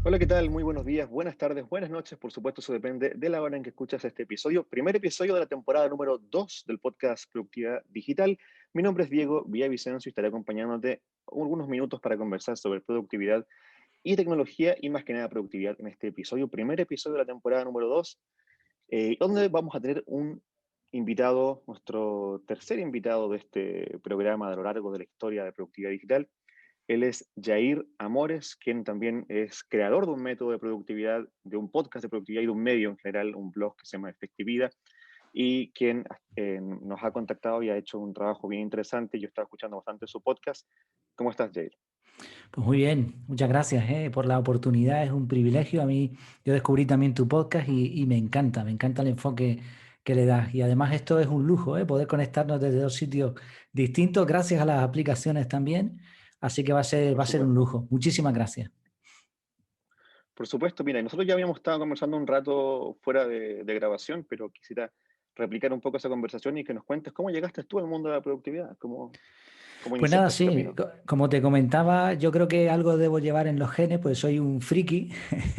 Hola, ¿qué tal? Muy buenos días, buenas tardes, buenas noches. Por supuesto, eso depende de la hora en que escuchas este episodio. Primer episodio de la temporada número 2 del podcast Productividad Digital. Mi nombre es Diego Villavicencio y estaré acompañándote algunos minutos para conversar sobre productividad y tecnología y más que nada productividad en este episodio. Primer episodio de la temporada número 2, donde vamos a tener un invitado, nuestro tercer invitado de este programa a lo largo de la historia de productividad digital. Él es Jair Amores, quien también es creador de un método de productividad, de un podcast de productividad y de un medio en general, un blog que se llama Efectividad, y quien nos ha contactado y ha hecho un trabajo bien interesante. Yo estaba escuchando bastante su podcast. ¿Cómo estás, Jair? Pues muy bien, muchas gracias por la oportunidad, es un privilegio. A mí, yo descubrí también tu podcast y me encanta el enfoque que le das. Y además esto es un lujo, poder conectarnos desde dos sitios distintos, gracias a las aplicaciones también. Así que Por va a ser un supuesto. lujo. Muchísimas gracias. Por supuesto, mira, nosotros ya habíamos estado conversando un rato fuera de grabación, pero quisiera replicar un poco esa conversación y que nos cuentes cómo llegaste tú al mundo de la productividad, cómo Pues nada, iniciaste ese sí, camino. como te comentaba, yo creo que algo debo llevar en los genes, pues soy un friki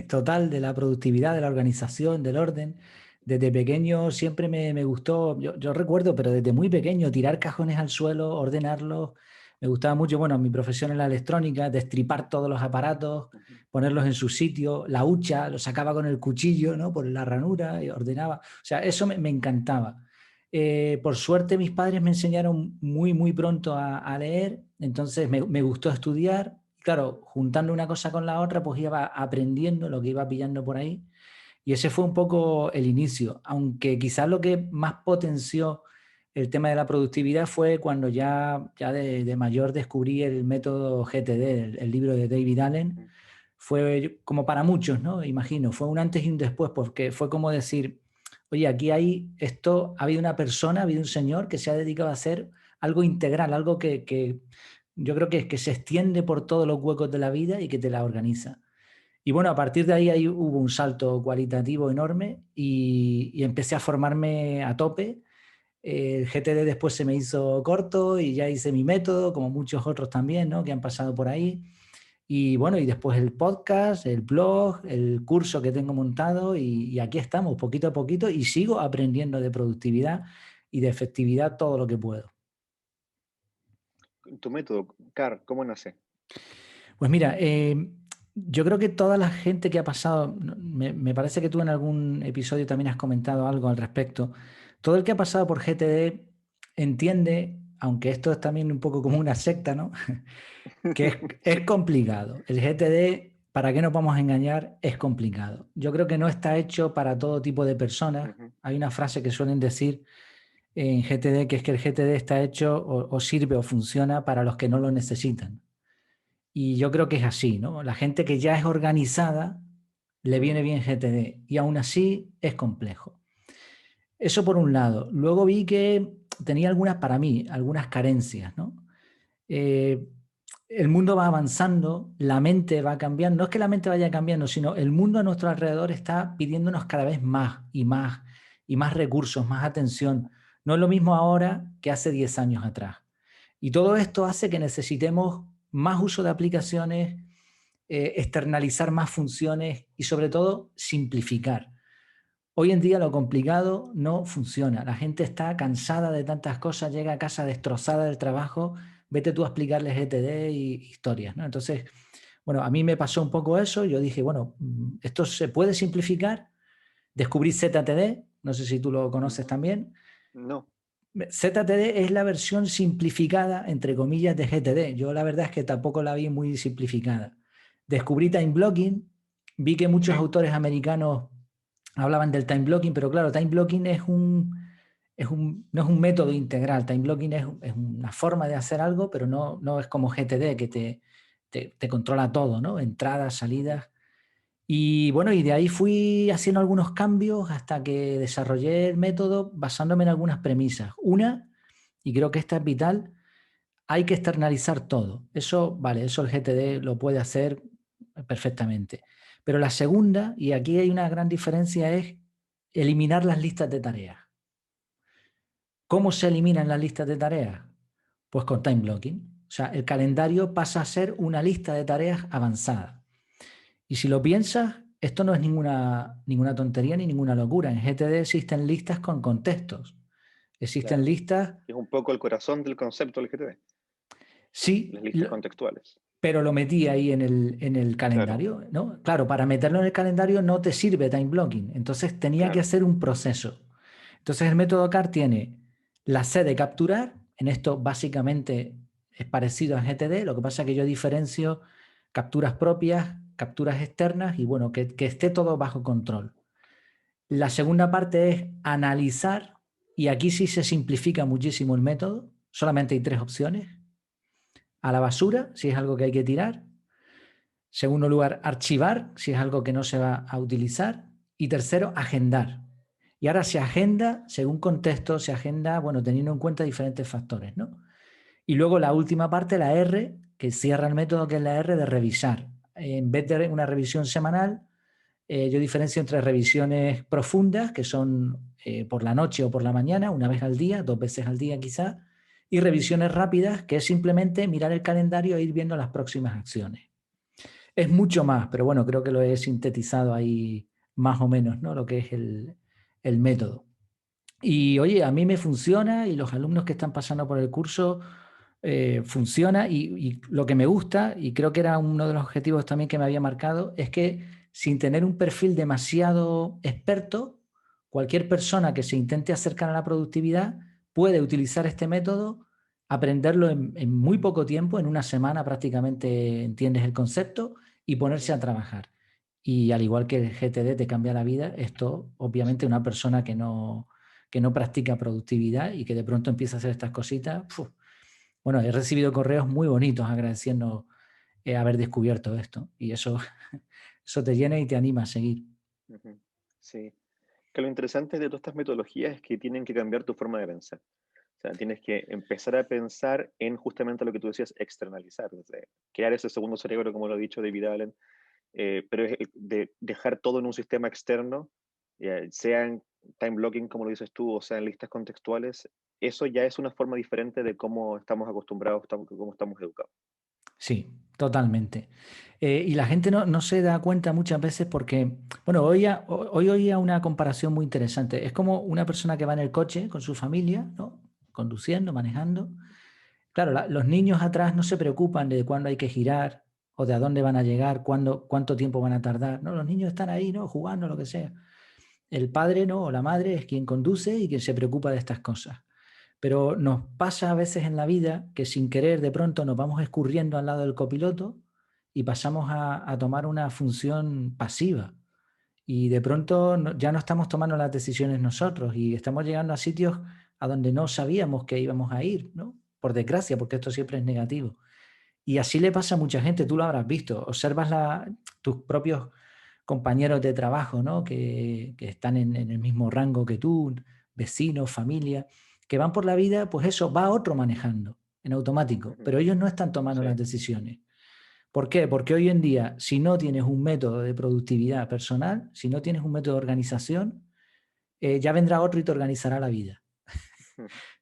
total de la productividad, de la organización, del orden. Desde pequeño siempre me gustó, yo recuerdo, pero desde muy pequeño, tirar cajones al suelo, ordenarlos. Me gustaba mucho, bueno, mi profesión en la electrónica, destripar todos los aparatos, Ujú. ponerlos en su sitio, la hucha, lo sacaba con el cuchillo, ¿no? Por la ranura y ordenaba. O sea, eso me encantaba. Por suerte mis padres me enseñaron muy pronto a leer, entonces me gustó estudiar. Claro, juntando una cosa con la otra, pues iba aprendiendo lo que iba pillando por ahí. Y ese fue un poco el inicio, aunque quizás lo que más potenció el tema de la productividad fue cuando ya de mayor descubrí el método GTD, el libro de David Allen. Ujú. Fue como para muchos, ¿no? Imagino, fue un antes y un después, porque fue como decir, oye, aquí hay esto, ha habido una persona, ha habido un señor que se ha dedicado a hacer algo integral, algo que yo creo que se extiende por todos los huecos de la vida y que te la organiza. Y bueno, a partir de ahí hubo un salto cualitativo enorme y empecé a formarme a tope. El GTD después se me hizo corto y ya hice mi método, como muchos otros también, ¿no? Que han pasado por ahí. Y bueno, y después el podcast, el blog, el curso que tengo montado y aquí estamos, poquito a poquito, y sigo aprendiendo de productividad y de efectividad todo lo que puedo. Tu método, CAR, ¿cómo nace? Pues mira, yo creo que toda la gente que ha pasado, me parece que tú en algún episodio también has comentado algo al respecto, todo el que ha pasado por GTD entiende, aunque esto es también un poco como una secta, ¿no? Que es complicado. El GTD, ¿para qué nos vamos a engañar? Es complicado. Yo creo que no está hecho para todo tipo de personas. Ujú. Hay una frase que suelen decir en GTD que es que el GTD está hecho o sirve o funciona para los que no lo necesitan. Y yo creo que es así, ¿no? La gente que ya es organizada le viene Mm. bien GTD y aún así es complejo. Eso por un lado. Luego vi que tenía algunas, para mí, algunas carencias, ¿no? Eh, el mundo va avanzando, la mente va cambiando. No es que la mente vaya cambiando, sino el mundo a nuestro alrededor está pidiéndonos cada vez más y más y más recursos, más atención. No es lo mismo ahora que hace 10 años atrás. Y todo esto hace que necesitemos más uso de aplicaciones, externalizar más funciones y sobre todo simplificar. Hoy en día lo complicado no funciona. La gente está cansada de tantas cosas, llega a casa destrozada del trabajo, vete tú a explicarles GTD y historias, ¿no? Entonces, bueno, a mí me pasó un poco eso. Yo dije, bueno, esto se puede simplificar. Descubrí ZTD, no sé si tú lo conoces Ujú. también. No. ZTD es la versión simplificada, entre comillas, de GTD. Yo la verdad es que tampoco la vi muy simplificada. Descubrí time blocking, vi que muchos Sí. autores americanos hablaban del time blocking, pero claro, time blocking no es un método integral. Time blocking es una forma de hacer algo, pero no es como GTD que te controla todo, ¿no? Entradas, Ujú. salidas. Y bueno, y de ahí fui haciendo algunos cambios hasta que desarrollé el método basándome en algunas premisas. Una, y creo que esta es vital, hay que externalizar todo. Eso, vale, eso el GTD lo puede hacer perfectamente. Pero la segunda, y aquí hay una gran diferencia, es eliminar las listas de tareas. ¿Cómo se eliminan las listas de tareas? Pues con time blocking. O sea, el calendario pasa a ser una lista de tareas avanzada. Y si lo piensas, esto no es ninguna tontería ni ninguna locura. En GTD existen listas con contextos. Existen Claro. listas, Es un poco el corazón del concepto del GTD, sí, las listas contextuales. pero lo metí ahí en el Claro, calendario, ¿no? Claro, para meterlo en el calendario no te sirve time blocking. Entonces tenía que claro. hacer un proceso. Entonces el método CAR tiene la C de capturar. En esto básicamente es parecido a GTD. Lo que pasa es que yo diferencio capturas propias, capturas externas y bueno, que esté todo bajo control. La segunda parte es analizar, y aquí sí se simplifica muchísimo el método. Solamente hay 3 opciones. A la basura, si es algo que hay que tirar. Segundo lugar, archivar, si es algo que no se va a utilizar. Y tercero, agendar. Y ahora se agenda según contexto, se agenda, bueno, teniendo en cuenta diferentes factores, ¿no? Y luego la última parte, la R, que cierra el método, que es la R de revisar. En vez de una revisión semanal, yo diferencio entre revisiones profundas, que son por la noche o por la mañana, una vez al día, 2 veces al día quizá, y revisiones rápidas, que es simplemente mirar el calendario e ir viendo las próximas acciones. Es mucho más, pero bueno, creo que lo he sintetizado ahí más o menos, ¿no? Lo que es el método. Y oye, a mí me funciona y los alumnos que están pasando por el curso funciona y lo que me gusta, y creo que era uno de los objetivos también que me había marcado, es que sin tener un perfil demasiado experto, cualquier persona que se intente acercar a la productividad puede utilizar este método, aprenderlo en muy poco tiempo, en una semana prácticamente entiendes el concepto y ponerse a trabajar. Y al igual que el GTD te cambia la vida, esto obviamente una persona que no practica productividad y que de pronto empieza a hacer estas cositas. Bueno, he recibido correos muy bonitos agradeciendo haber descubierto esto y eso te llena y te anima a seguir. Ujú. Sí. Que lo interesante de todas estas metodologías es que tienen que cambiar tu forma de pensar. O sea, tienes que empezar a pensar en justamente lo que tú decías, externalizar, desde crear ese segundo cerebro, como lo ha dicho David Allen, pero es de dejar todo en un sistema externo, sea en time blocking, como lo dices tú, o sea en listas contextuales, eso ya es una forma diferente de cómo estamos acostumbrados, cómo estamos educados. Sí, totalmente. Y la gente no se da cuenta muchas veces porque, bueno, hoy oía una comparación muy interesante. Es como una persona que va en el coche con su familia, ¿no? Conduciendo, manejando. Claro, los niños atrás no se preocupan de cuándo hay que girar o de a dónde van a llegar, cuánto tiempo van a tardar. No, los niños están ahí, ¿no? Jugando, lo que sea. El padre, ¿no? O la madre es quien conduce y quien se preocupa de estas cosas. Pero nos pasa a veces en la vida que sin querer de pronto nos vamos escurriendo al lado del copiloto y pasamos a tomar una función pasiva. Y de pronto ya no estamos tomando las decisiones nosotros y estamos llegando a sitios a donde no sabíamos que íbamos a ir, ¿no? Por desgracia, porque esto siempre es negativo. Y así le pasa a mucha gente, tú lo habrás visto, observas tus propios compañeros de trabajo, ¿no? Que están en el mismo rango que tú, vecinos, familia, que van por la vida, pues eso, va otro manejando en automático, Ujú. pero ellos no están tomando las Sí. decisiones. ¿Por qué? Porque hoy en día, si no tienes un método de productividad personal, si no tienes un método de organización, ya vendrá otro y te organizará la vida.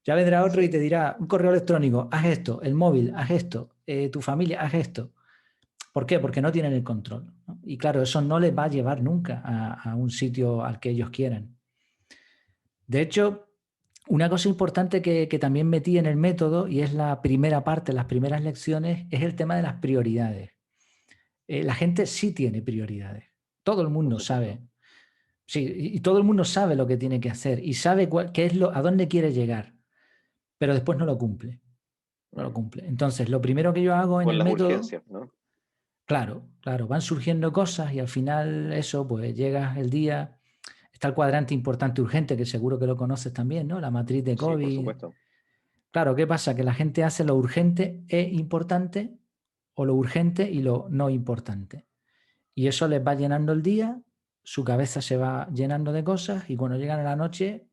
Ya vendrá otro y Sí. te dirá, un correo electrónico, haz esto, el móvil, haz esto, tu familia, haz esto. ¿Por qué? Porque no tienen el control, ¿no? Y claro, eso no les va a llevar nunca a un sitio al que ellos quieran. De hecho, una cosa importante que también metí en el método, y es la primera parte, las primeras lecciones, es el tema de las prioridades. La gente sí tiene prioridades. Todo el Por mundo supuesto. sabe. Sí, y todo el mundo sabe lo que tiene que hacer y sabe qué es a dónde quiere llegar, pero después no lo cumple. No lo Mm. cumple. Entonces, lo primero que yo hago en Con el las método, urgencias, ¿no? claro, claro, van surgiendo cosas y al final eso, pues llega el día, está el cuadrante importante urgente, que seguro que lo conoces también, ¿no? La matriz de Sí, por COVID. supuesto. Claro, ¿qué pasa? Que la gente hace lo urgente e importante o lo urgente y lo no importante. Y eso les va llenando el día, su cabeza se va llenando de cosas y cuando llegan a la noche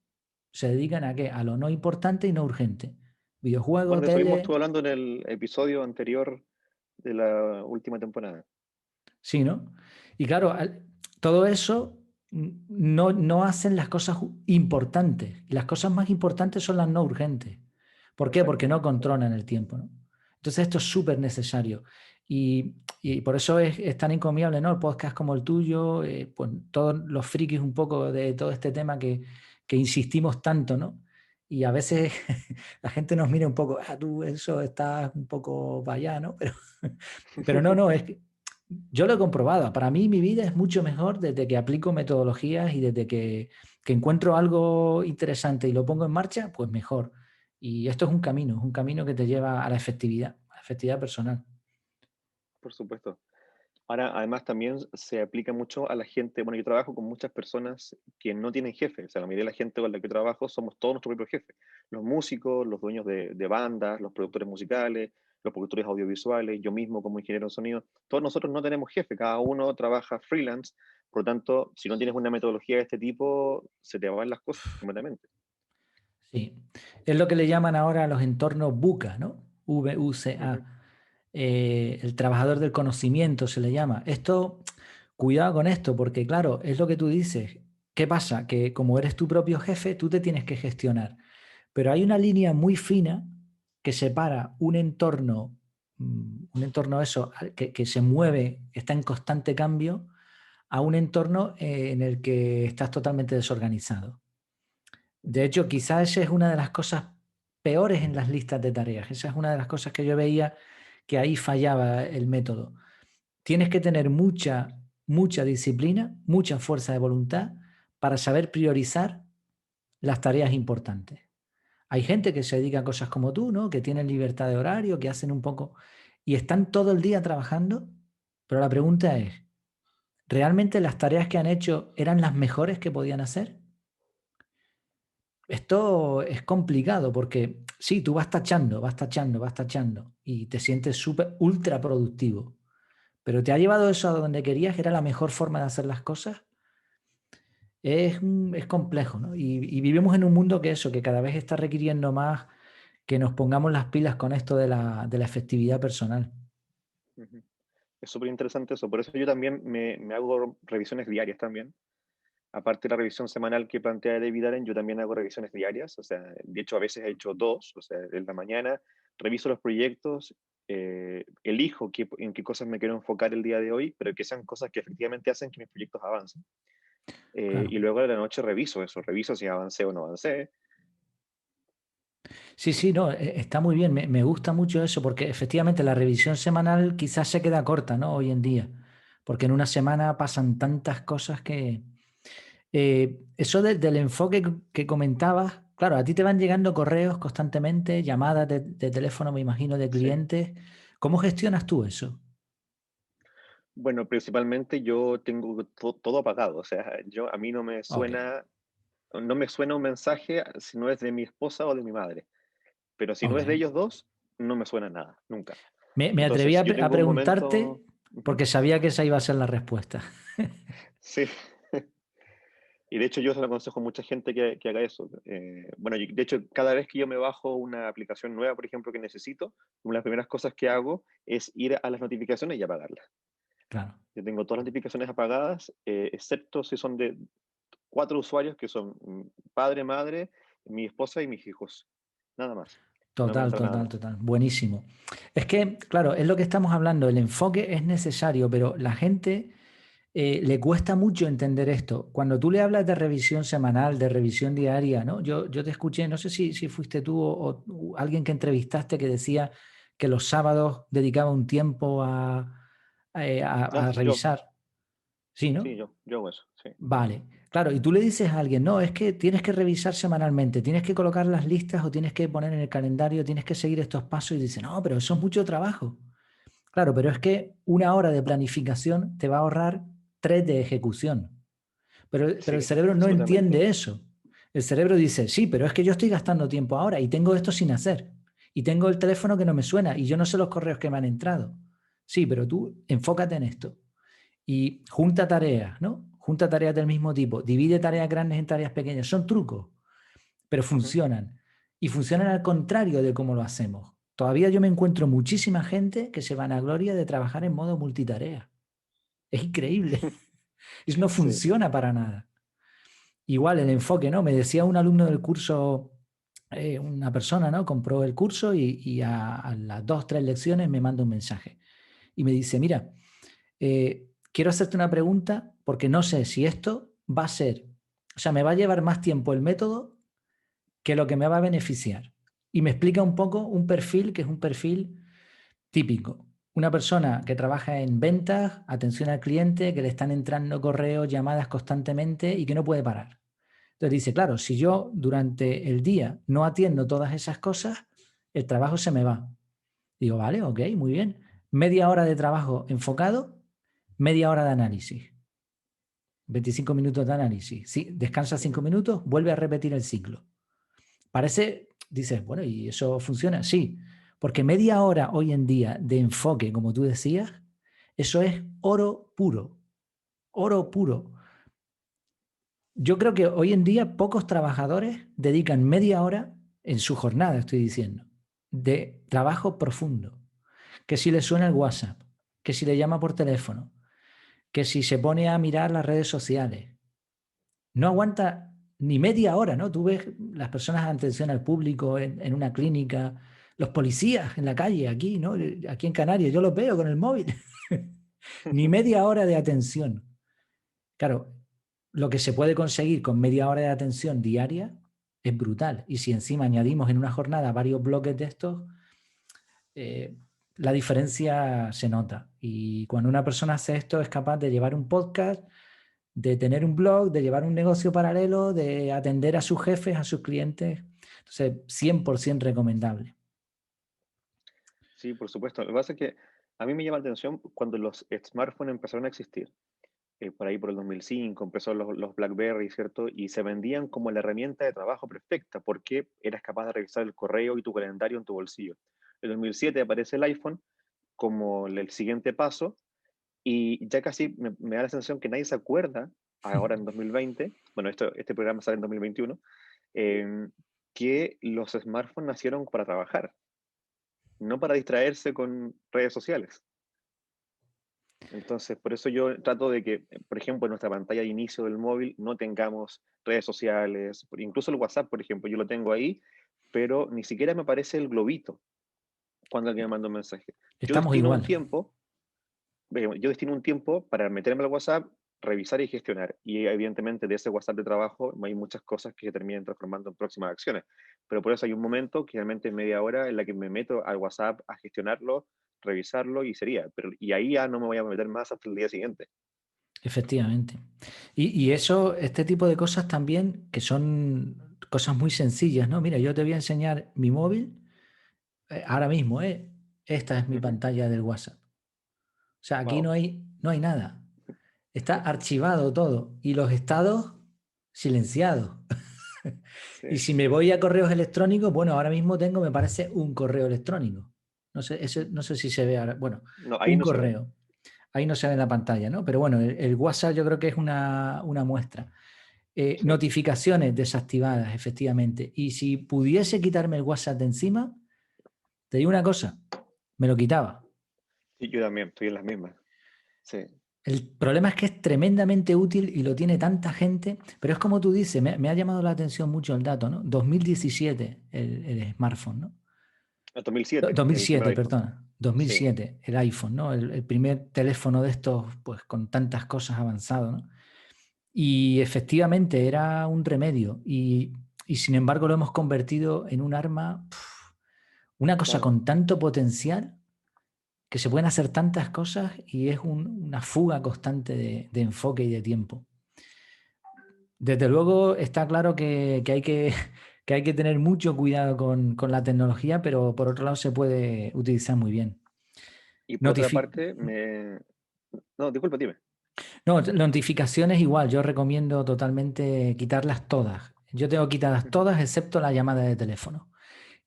se dedican a qué? A lo no importante y no urgente. Bueno, Videojuegos, de eso mismo tele, estuve hablando en el episodio anterior de la última temporada. sí, ¿no? Y claro, todo eso no hacen las cosas importantes. Y las cosas más importantes son las no urgentes. ¿Por qué? Porque Exacto. no Sí. controlan el tiempo, ¿no? Entonces esto es súper necesario. Y por eso es tan encomiable, ¿no? El podcast como el tuyo, pues todos los frikis un poco de todo este tema que insistimos tanto, ¿no? Y a veces la gente nos mira un poco, tú eso estás un poco para allá, ¿no? Pero no, es que yo lo he comprobado. Para mí mi vida es mucho mejor desde que aplico metodologías y desde que encuentro algo interesante y lo pongo en marcha, pues mejor. Y esto es un camino que te lleva a la efectividad personal. Por supuesto. Ahora, además, también se aplica mucho a la gente. Bueno, yo trabajo con muchas personas que no tienen jefe. O sea, la mayoría de la gente con la que trabajo somos todos nuestros propios jefes. Los músicos, los dueños de bandas, los productores musicales, los productores audiovisuales, yo mismo como ingeniero de sonido. Todos nosotros no tenemos jefe, cada uno trabaja freelance. Por lo tanto, si no tienes una metodología de este tipo, se te van las cosas completamente. Sí, es lo que le llaman ahora a los entornos VUCA, ¿no? Ujú. VUCA. El trabajador del conocimiento se le llama. Esto, cuidado con esto, porque claro, es lo que tú dices. ¿Qué pasa? Que como eres tu propio jefe, tú te tienes que gestionar. Pero hay una línea muy fina que separa un entorno eso, que se mueve, que está en constante cambio, a un entorno en el que estás totalmente desorganizado. De hecho, quizás esa es una de las cosas peores en las listas de tareas. Esa es una de las cosas que yo veía que ahí fallaba el método. Tienes que tener mucha disciplina, mucha fuerza de voluntad para saber priorizar las tareas importantes. Hay gente que se dedica a cosas como tú, ¿no? Que tienen libertad de horario, que hacen un poco y están todo el día trabajando, pero la pregunta es, ¿realmente las tareas que han hecho eran las mejores que podían hacer? Esto es complicado porque sí, tú vas tachando y te sientes súper ultra productivo, pero ¿te ha llevado eso a donde querías, que era la mejor forma de hacer las cosas? Es complejo, ¿no? Y vivimos en un mundo que eso, que cada vez está requiriendo más que nos pongamos las pilas con esto de la efectividad personal. Ujú. Es súper interesante eso. Por eso yo también me hago revisiones diarias también. Aparte de la revisión semanal que plantea David Allen, yo también hago revisiones diarias. O sea, de hecho, a veces he hecho dos. O sea, en la mañana reviso los proyectos, elijo en qué cosas me quiero enfocar el día de hoy, pero que sean cosas que efectivamente hacen que mis proyectos avancen. Claro. Y luego de la noche reviso eso, reviso si avancé o no avancé. Sí, sí, no, está muy bien, me gusta mucho eso, porque efectivamente la revisión semanal quizás se queda corta, ¿no? Hoy en día, porque en una semana pasan tantas cosas que... eso del enfoque que comentabas, claro, a ti te van llegando correos constantemente, llamadas de teléfono, me imagino, de Sí. clientes. ¿Cómo gestionas tú eso? Bueno, principalmente yo tengo todo apagado. O sea, a mí Ok, no me suena un mensaje si no es de mi esposa o de mi madre. Pero si no es de ok. ellos dos, no me suena nada, nunca. Me atreví Entonces, a, si yo a tengo un preguntarte momento, ujú, porque sabía que esa iba a ser la respuesta. sí, y de hecho yo se lo aconsejo a mucha gente que haga eso. Bueno, de hecho, cada vez que yo me bajo una aplicación nueva, por ejemplo, que necesito, una de las primeras cosas que hago es ir a las notificaciones y apagarlas. Claro, Yo tengo todas las notificaciones apagadas, excepto si son de cuatro usuarios que son padre, madre, mi esposa y mis hijos. Nada más. No me total, entra nada total, más. total. Buenísimo. Es que, claro, es lo que estamos hablando, el enfoque es necesario, pero la gente le cuesta mucho entender esto. Cuando tú le hablas de revisión semanal, de revisión diaria, ¿no? Yo te escuché, no sé si fuiste tú o alguien que entrevistaste que decía que los sábados dedicaba un tiempo Ah, a revisar. Sí, ¿no? sí, yo hago eso, sí. Vale, claro, y tú le dices a alguien, no, es que tienes que revisar semanalmente, tienes que colocar las listas o tienes que poner en el calendario, tienes que seguir estos pasos y dice, no, pero eso es mucho trabajo. Claro, pero es que una hora de planificación te va a ahorrar 3 de ejecución. Pero el Sí, cerebro no absolutamente. entiende eso. El cerebro dice, sí, pero es que yo estoy gastando tiempo ahora y tengo esto sin hacer. Y tengo el teléfono que no me suena y yo no sé los correos que me han entrado. Sí, pero tú enfócate en esto. Y junta tareas, ¿no? Junta tareas del mismo tipo. Divide tareas grandes en tareas pequeñas. Son trucos, pero Ujú. funcionan. Y funcionan al contrario de cómo lo hacemos. Todavía yo me encuentro muchísima gente que se vanagloria de trabajar en modo multitarea. Es increíble. Eso no Sí. funciona para nada. Igual el enfoque, ¿no? Me decía un alumno del curso, una persona, ¿no? Compró el curso y a las 2, 3 lecciones me manda un mensaje. y me dice, mira, quiero hacerte una pregunta porque no sé si esto va a ser, o sea, me va a llevar más tiempo el método que lo que me va a beneficiar. Y me explica un poco un perfil que es un perfil típico. Una persona que trabaja en ventas, atención al cliente, que le están entrando correos, llamadas constantemente y que no puede parar. Entonces dice, claro, si yo durante el día no atiendo todas esas cosas, el trabajo se me va. Digo, vale, ok, muy bien. Media hora de trabajo enfocado, media hora de análisis. 25 minutos de análisis. Sí, descansa 5 minutos, vuelve a repetir el ciclo. Parece, dices, bueno, ¿y eso funciona? Sí, porque media hora hoy en día de enfoque, como tú decías, eso es oro puro, oro puro. Yo creo que hoy en día pocos trabajadores dedican media hora en su jornada, estoy diciendo, de trabajo profundo. Que si le suena el WhatsApp, que si le llama por teléfono, que si se pone a mirar las redes sociales. No aguanta ni media hora, ¿no? Tú ves las personas de atención al público en una clínica, los policías en la calle, aquí, ¿no? Aquí en Canarias, yo los veo con el móvil. Ni media hora de atención. Claro, lo que se puede conseguir con media hora de atención diaria es brutal. Y si encima añadimos en una jornada varios bloques de estos, la diferencia se nota. Y cuando una persona hace esto es capaz de llevar un podcast, de tener un blog, de llevar un negocio paralelo, de atender a sus jefes, a sus clientes. Entonces, 100% recomendable. Sí, por supuesto. Lo que pasa es que a mí me llama la atención cuando los smartphones empezaron a existir. Por ahí por el 2005 empezó los BlackBerry, ¿cierto? Y se vendían como la herramienta de trabajo perfecta porque eras capaz de revisar el correo y tu calendario en tu bolsillo. En 2007 aparece el iPhone como el siguiente paso y ya casi me da la sensación que nadie se acuerda, ahora en 2020, bueno, este programa sale en 2021, eh, que los smartphones nacieron para trabajar, no para distraerse con redes sociales. Entonces, por eso yo trato de que, por ejemplo, en nuestra pantalla de inicio del móvil no tengamos redes sociales, incluso el WhatsApp, por ejemplo, yo lo tengo ahí, pero ni siquiera me aparece el globito cuando alguien me manda un mensaje. Yo Estamos destino un igual. tiempo, yo destino un tiempo para meterme al WhatsApp, revisar y gestionar. Y evidentemente de ese WhatsApp de trabajo hay muchas cosas que se terminan transformando en próximas acciones. Pero por eso hay un momento, que realmente media hora, en la que me meto al WhatsApp a gestionarlo, revisarlo y sería. Y ahí ya no me voy a meter más hasta el día siguiente. Efectivamente. Y eso, este tipo de cosas también, que son cosas muy sencillas, ¿no? Mira, yo te voy a enseñar mi móvil ahora mismo, ¿eh? Esta es mi Ujú. pantalla del WhatsApp. O sea, aquí Wow. no hay nada. Está archivado todo y los estados silenciados. Sí. Y si me voy a correos electrónicos, bueno, ahora mismo tengo, me parece, un correo electrónico. No sé si se ve ahora. Bueno, No, ahí un no se ve. correo. Ahí no se ve en la pantalla, ¿no? Pero bueno, el WhatsApp yo creo que es una muestra. Sí. Notificaciones desactivadas, efectivamente. Y si pudiese quitarme el WhatsApp de encima, te digo una cosa, me lo quitaba. Y yo también, estoy en las mismas. Sí. El problema es que es tremendamente útil y lo tiene tanta gente, pero es como tú dices, me ha llamado la atención mucho el dato, ¿no? 2017 el smartphone, ¿no? 2007, el primer 2007, iPhone. perdona, Sí. 2007, el iPhone, ¿no? El primer teléfono de estos, pues con tantas cosas avanzado, ¿no? Y efectivamente era un remedio y sin embargo lo hemos convertido en un arma, una cosa Claro. con tanto potencial que se pueden hacer tantas cosas y es una fuga constante de enfoque y de tiempo. Desde luego está claro que que hay que tener mucho cuidado con la tecnología, pero por otro lado se puede utilizar muy bien. Y por otra Notifi- parte, No, disculpa, dime. no, notificaciones igual, yo recomiendo totalmente quitarlas todas. Yo tengo quitadas Ujú. todas excepto la llamada de teléfono.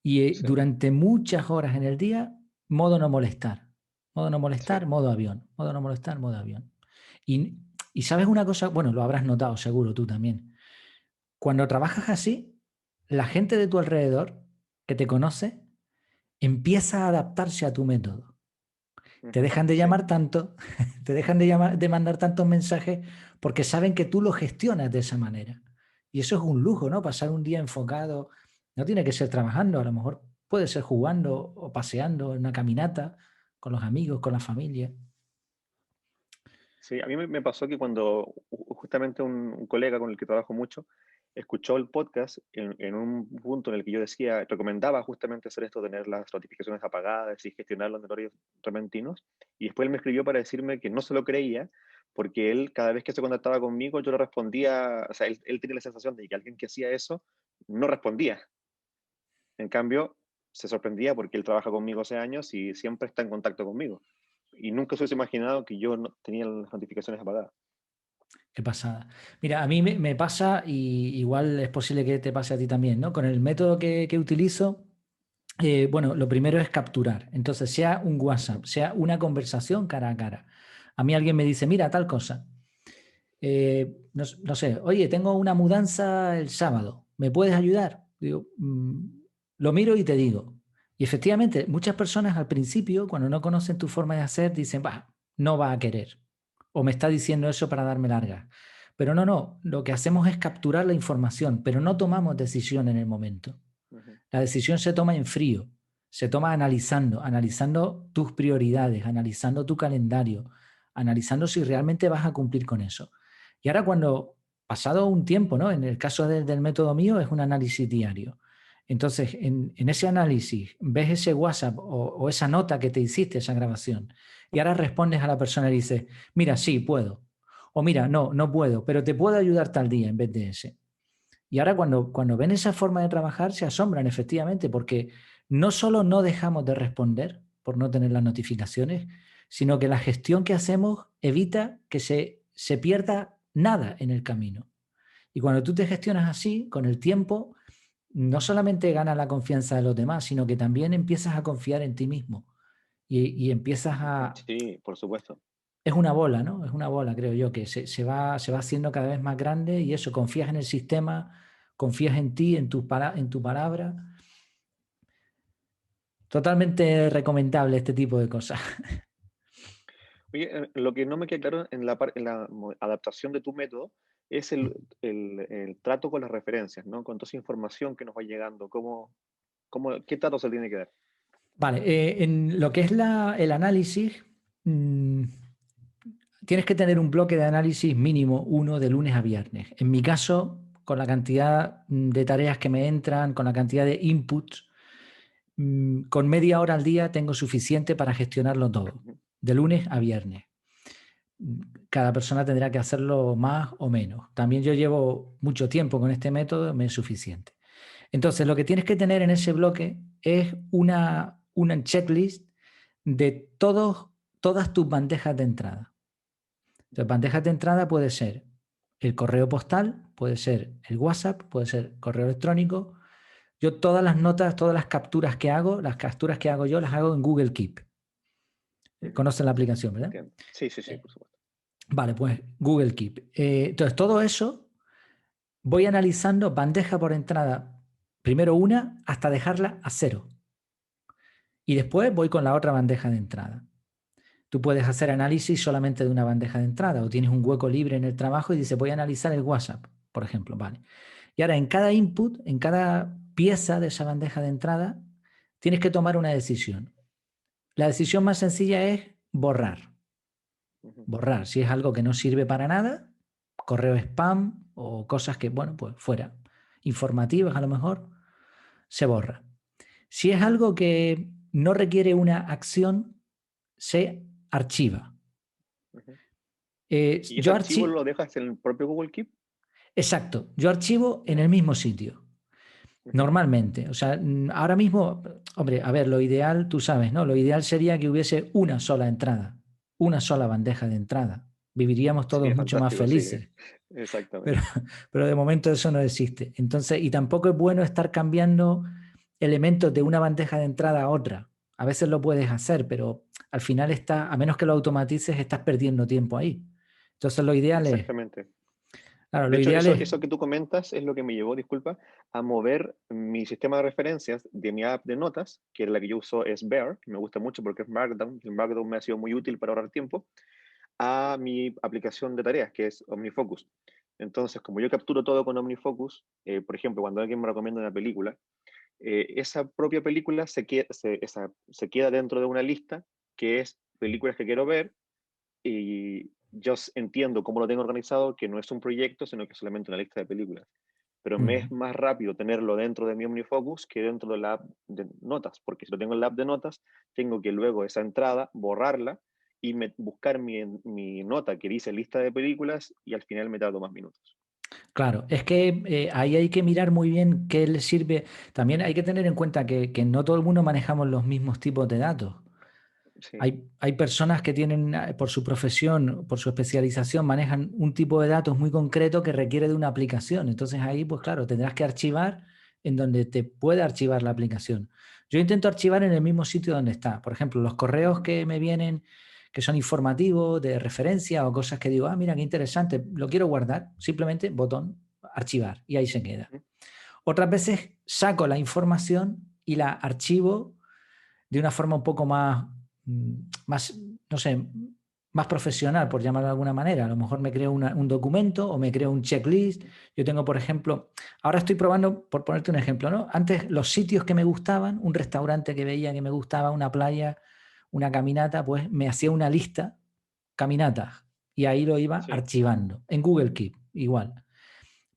Y Sí, durante muchas horas en el día, modo no molestar. Modo no sí, molestar, modo avión. Modo no molestar, modo avión. Y, y sabes una cosa, bueno, lo habrás notado seguro tú también. Cuando trabajas así, la gente de tu alrededor que te conoce empieza a adaptarse a tu método. Te ujú, dejan de sí, llamar tanto, te dejan de mandar tantos mensajes porque saben que tú lo gestionas de esa manera. Y eso es un lujo, ¿no? Pasar un día enfocado. No tiene que ser trabajando, a lo mejor puede ser jugando o paseando en una caminata con los amigos, con la familia. Sí, a mí me pasó que cuando justamente un colega con el que trabajo mucho escuchó el podcast en un punto en el que yo decía, recomendaba justamente hacer esto, tener las notificaciones apagadas y gestionar los horarios repentinos, y después él me escribió para decirme que no se lo creía, porque él cada vez que se contactaba conmigo yo le respondía, o sea, él tenía la sensación de que alguien que hacía eso no respondía. En cambio, se sorprendía porque él trabaja conmigo hace años y siempre está en contacto conmigo. Y nunca se hubiese imaginado que yo no tenía las notificaciones apagadas. Qué pasada. Mira, a mí me pasa, y igual es posible que te pase a ti también, ¿no? Con el método que utilizo, bueno, lo primero es capturar. Entonces, sea un WhatsApp, Ujú, sea una conversación cara a cara. A mí alguien me dice, mira, tal cosa. No sé, oye, tengo una mudanza el sábado, ¿me puedes ayudar? Digo, lo miro y te digo. Y efectivamente, muchas personas al principio, cuando no conocen tu forma de hacer, dicen, va, no va a querer. O me está diciendo eso para darme largas. Pero no, lo que hacemos es capturar la información, pero no tomamos decisión en el momento. ujú. La decisión se toma en frío, se toma analizando tus prioridades, analizando tu calendario, analizando si realmente vas a cumplir con eso. Y ahora cuando, pasado un tiempo, ¿no? En el caso del método mío es un análisis diario. Entonces, en ese análisis, ves ese WhatsApp o esa nota que te hiciste, esa grabación, y ahora respondes a la persona y dices, mira, sí, puedo. O mira, no puedo, pero te puedo ayudar tal día en vez de ese. Y ahora cuando ven esa forma de trabajar se asombran efectivamente porque no solo no dejamos de responder por no tener las notificaciones, sino que la gestión que hacemos evita que se pierda nada en el camino. Y cuando tú te gestionas así, con el tiempo, no solamente ganas la confianza de los demás, sino que también empiezas a confiar en ti mismo y empiezas a... Sí, por supuesto. Es una bola, ¿no? Es una bola, creo yo, que se va haciendo cada vez más grande y eso, confías en el sistema, confías en ti, en tu palabra. Totalmente recomendable este tipo de cosas. Oye, lo que no me queda claro en la adaptación de tu método es el trato con las referencias, ¿no? Con toda esa información que nos va llegando, ¿qué trato se tiene que dar? Vale, en lo que es el análisis, mm, tienes que tener un bloque de análisis mínimo uno de lunes a viernes. En mi caso, con la cantidad de tareas que me entran, con la cantidad de inputs, con media hora al día tengo suficiente para gestionarlo todo, Ujú. de lunes a viernes. Cada persona tendrá que hacerlo más o menos. También yo llevo mucho tiempo con este método, me es suficiente. Entonces, lo que tienes que tener en ese bloque es una checklist de todas tus bandejas de entrada. Entonces, bandejas de entrada puede ser el correo postal, puede ser el WhatsApp, puede ser correo electrónico. Yo todas las notas, todas las capturas que hago, las capturas que hago yo las hago en Google Keep. Ujú. Conocen la aplicación, ¿verdad? Entiendo. Sí, sí, sí, Eh, por supuesto. Vale, pues Google Keep. Entonces, todo eso voy analizando bandeja por entrada, primero una hasta dejarla a cero. Y después voy con la otra bandeja de entrada. Tú puedes hacer análisis solamente de una bandeja de entrada o tienes un hueco libre en el trabajo y dices, voy a analizar el WhatsApp, por ejemplo. Vale. Y ahora en cada input, en cada pieza de esa bandeja de entrada, tienes que tomar una decisión. La decisión más sencilla es borrar. Ujú. Borrar. Si es algo que no sirve para nada, correo spam o cosas que, bueno, pues fuera. Informativas a lo mejor, se borra. Si es algo que no requiere una acción, se archiva. Ujú. ¿Y ese Yo archivo archivo, lo dejas en el propio Google Keep? exacto, yo archivo en Ya. el mismo sitio, Ujú. normalmente. O sea, ahora mismo, hombre, a ver, lo ideal, tú sabes, ¿no? Lo ideal sería que hubiese una sola entrada, una sola bandeja de entrada. Viviríamos Sí, todos es mucho más fantástico, sí, felices, pero, exactamente. pero de momento eso no existe. Entonces, y tampoco es bueno estar cambiando elementos de una bandeja de entrada a otra. A veces lo puedes hacer, pero al final está, a menos que lo automatices, estás perdiendo tiempo ahí. Entonces, lo ideal es, Exactamente. claro, De lo hecho, ideal es, eso que tú comentas es lo que me llevó, disculpa, a mover mi sistema de referencias de mi app de notas, que es la que yo uso, es Bear, que me gusta mucho porque es Markdown, y Markdown me ha sido muy útil para ahorrar tiempo, a mi aplicación de tareas, que es OmniFocus. Entonces, como yo capturo todo con OmniFocus, por ejemplo, cuando alguien me recomienda una película, esa propia película se queda dentro de una lista que es películas que quiero ver, y yo entiendo cómo lo tengo organizado, que no es un proyecto, sino que es solamente una lista de películas. Pero me es Ujú. más rápido tenerlo dentro de mi OmniFocus que dentro de la app de notas, porque si lo tengo en la app de notas, tengo que luego esa entrada borrarla y buscar mi nota que dice lista de películas, y al final me tardo más minutos. Claro, es que ahí hay que mirar muy bien qué le sirve. También hay que tener en cuenta que no todo el mundo manejamos los mismos tipos de datos. Sí. Hay personas que tienen, por su profesión, por su especialización, manejan un tipo de datos muy concreto que requiere de una aplicación. Entonces ahí, pues claro, tendrás que archivar en donde te puede archivar la aplicación. Yo intento archivar en el mismo sitio donde está. Por ejemplo, los correos que me vienen, que son informativos, de referencia o cosas que digo, ah, mira, qué interesante, lo quiero guardar. Simplemente botón, archivar, y ahí se queda. Ujú. Otras veces saco la información y la archivo de una forma un poco más, no sé, más profesional, por llamarlo de alguna manera. A lo mejor me creo un documento o me creo un checklist. Yo tengo, por ejemplo, ahora estoy probando, por ponerte un ejemplo, ¿no? Antes los sitios que me gustaban, un restaurante que veía que me gustaba, una playa, una caminata, pues me hacía una lista, caminatas, y ahí lo iba Sí, archivando. En Google Keep, igual.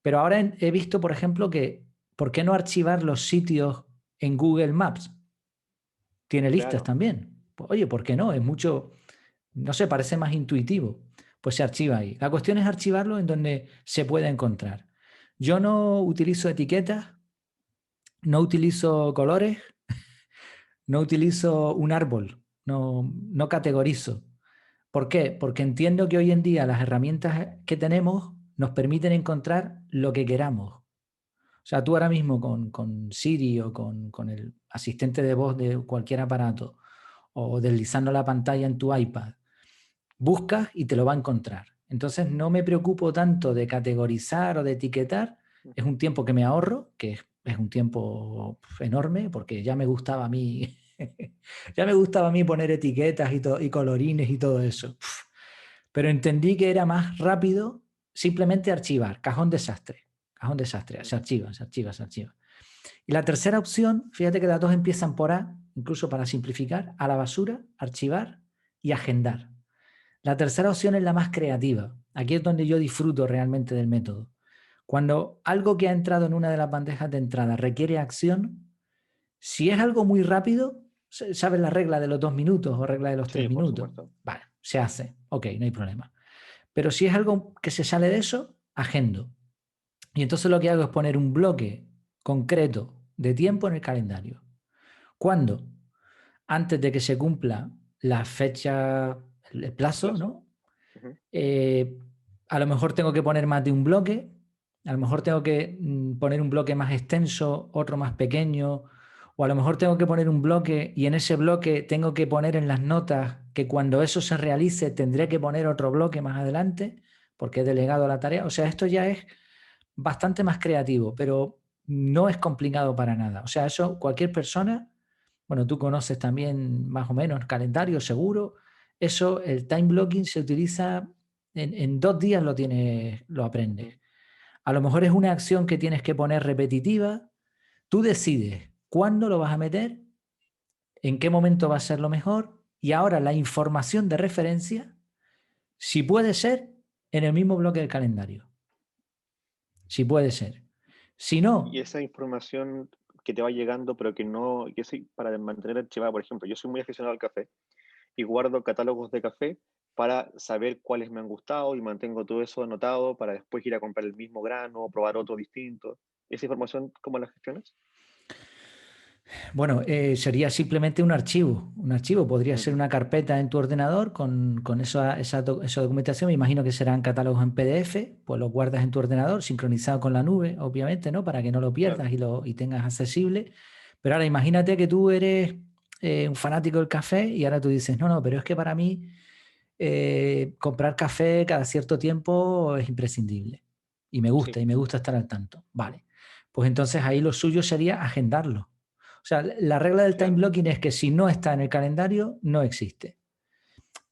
Pero ahora he visto, por ejemplo, que ¿por qué no archivar los sitios en Google Maps? Tiene listas claro. también. Pues, oye, ¿por qué no? Es mucho, no sé, parece más intuitivo. Pues se archiva ahí. La cuestión es archivarlo en donde se pueda encontrar. Yo no utilizo etiquetas, no utilizo colores, no utilizo un árbol, no categorizo. ¿Por qué? Porque entiendo que hoy en día las herramientas que tenemos nos permiten encontrar lo que queramos. O sea, tú ahora mismo con Siri o con el asistente de voz de cualquier aparato o deslizando la pantalla en tu iPad, buscas y te lo va a encontrar. Entonces no me preocupo tanto de categorizar o de etiquetar, es un tiempo que me ahorro, que es un tiempo enorme, porque ya me gustaba a mí, ya me gustaba a mí poner etiquetas y colorines y todo eso. Pero entendí que era más rápido simplemente archivar, cajón desastre, se archiva, se archiva, se archiva. Y la tercera opción, fíjate que las dos empiezan por A, incluso para simplificar, a la basura, archivar y agendar. La tercera opción es la más creativa. Aquí es donde yo disfruto realmente del método. Cuando algo que ha entrado en una de las bandejas de entrada requiere acción, si es algo muy rápido, ¿sabes la regla de los 2 minutos o regla de los tres Sí, por minutos? supuesto. Vale, se hace. Ok, no hay problema. Pero si es algo que se sale de eso, agendo. Y entonces lo que hago es poner un bloque concreto de tiempo en el calendario. ¿Cuándo? Antes de que se cumpla la fecha, el plazo, Plazo. ¿no? Ujú. Eh, a lo mejor tengo que poner más de un bloque, a lo mejor tengo que poner un bloque más extenso, otro más pequeño, o a lo mejor tengo que poner un bloque y en ese bloque tengo que poner en las notas que cuando eso se realice tendré que poner otro bloque más adelante porque he delegado la tarea. O sea, esto ya es bastante más creativo, pero no es complicado para nada. O sea, eso cualquier persona, bueno, tú conoces también más o menos calendario seguro, eso, el time blocking se utiliza en 2 días lo aprendes. Ujú. A lo mejor es una acción que tienes que poner repetitiva, tú decides cuándo lo vas a meter, en qué momento va a ser lo mejor y ahora la información de referencia, si puede ser, en el mismo bloque del calendario, si puede ser. Si Y no, esa información que te va llegando, pero que no, que es para mantener archivada, por ejemplo, yo soy muy aficionado al café y guardo catálogos de café para saber cuáles me han gustado y mantengo todo eso anotado para después ir a comprar el mismo grano o probar otro distinto. ¿Esa información cómo la gestionas? bueno, sería simplemente un archivo. Un archivo podría ser Ujú. una carpeta en tu ordenador con esa documentación. Me imagino que serán catálogos en PDF, pues los guardas en tu ordenador, sincronizado con la nube, obviamente, ¿no? Para que no lo Claro, pierdas y tengas accesible. Pero ahora imagínate que tú eres un fanático del café y ahora tú dices, no, no, pero es que para mí comprar café cada cierto tiempo es imprescindible. sí. Y me gusta estar al tanto. Vale. Pues entonces ahí lo suyo sería agendarlo. O sea, la regla del time Claro, blocking es que si no está en el calendario, no existe.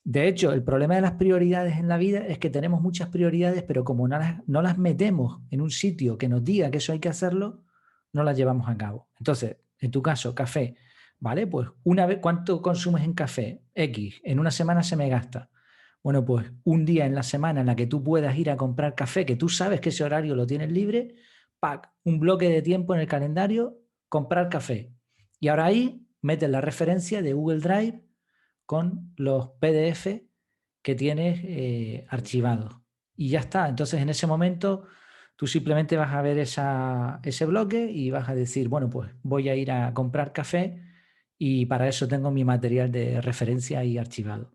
De hecho, el problema de las prioridades en la vida es que tenemos muchas prioridades, pero como no las metemos en un sitio que nos diga que eso hay que hacerlo, no las llevamos a cabo. Entonces, en tu caso, café, ¿vale? Pues una vez, ¿cuánto consumes en café? X, en una semana se me gasta. Bueno, pues un día en la semana en la que tú puedas ir a comprar café, que tú sabes que ese horario lo tienes libre, ¡pac! Un bloque de tiempo en el calendario, comprar café. Y ahora ahí metes la referencia de Google Drive con los PDF que tienes archivados. Y ya está. Entonces, en ese momento, tú simplemente vas a ver ese bloque y vas a decir, bueno, pues voy a ir a comprar café y para eso tengo mi material de referencia ahí archivado.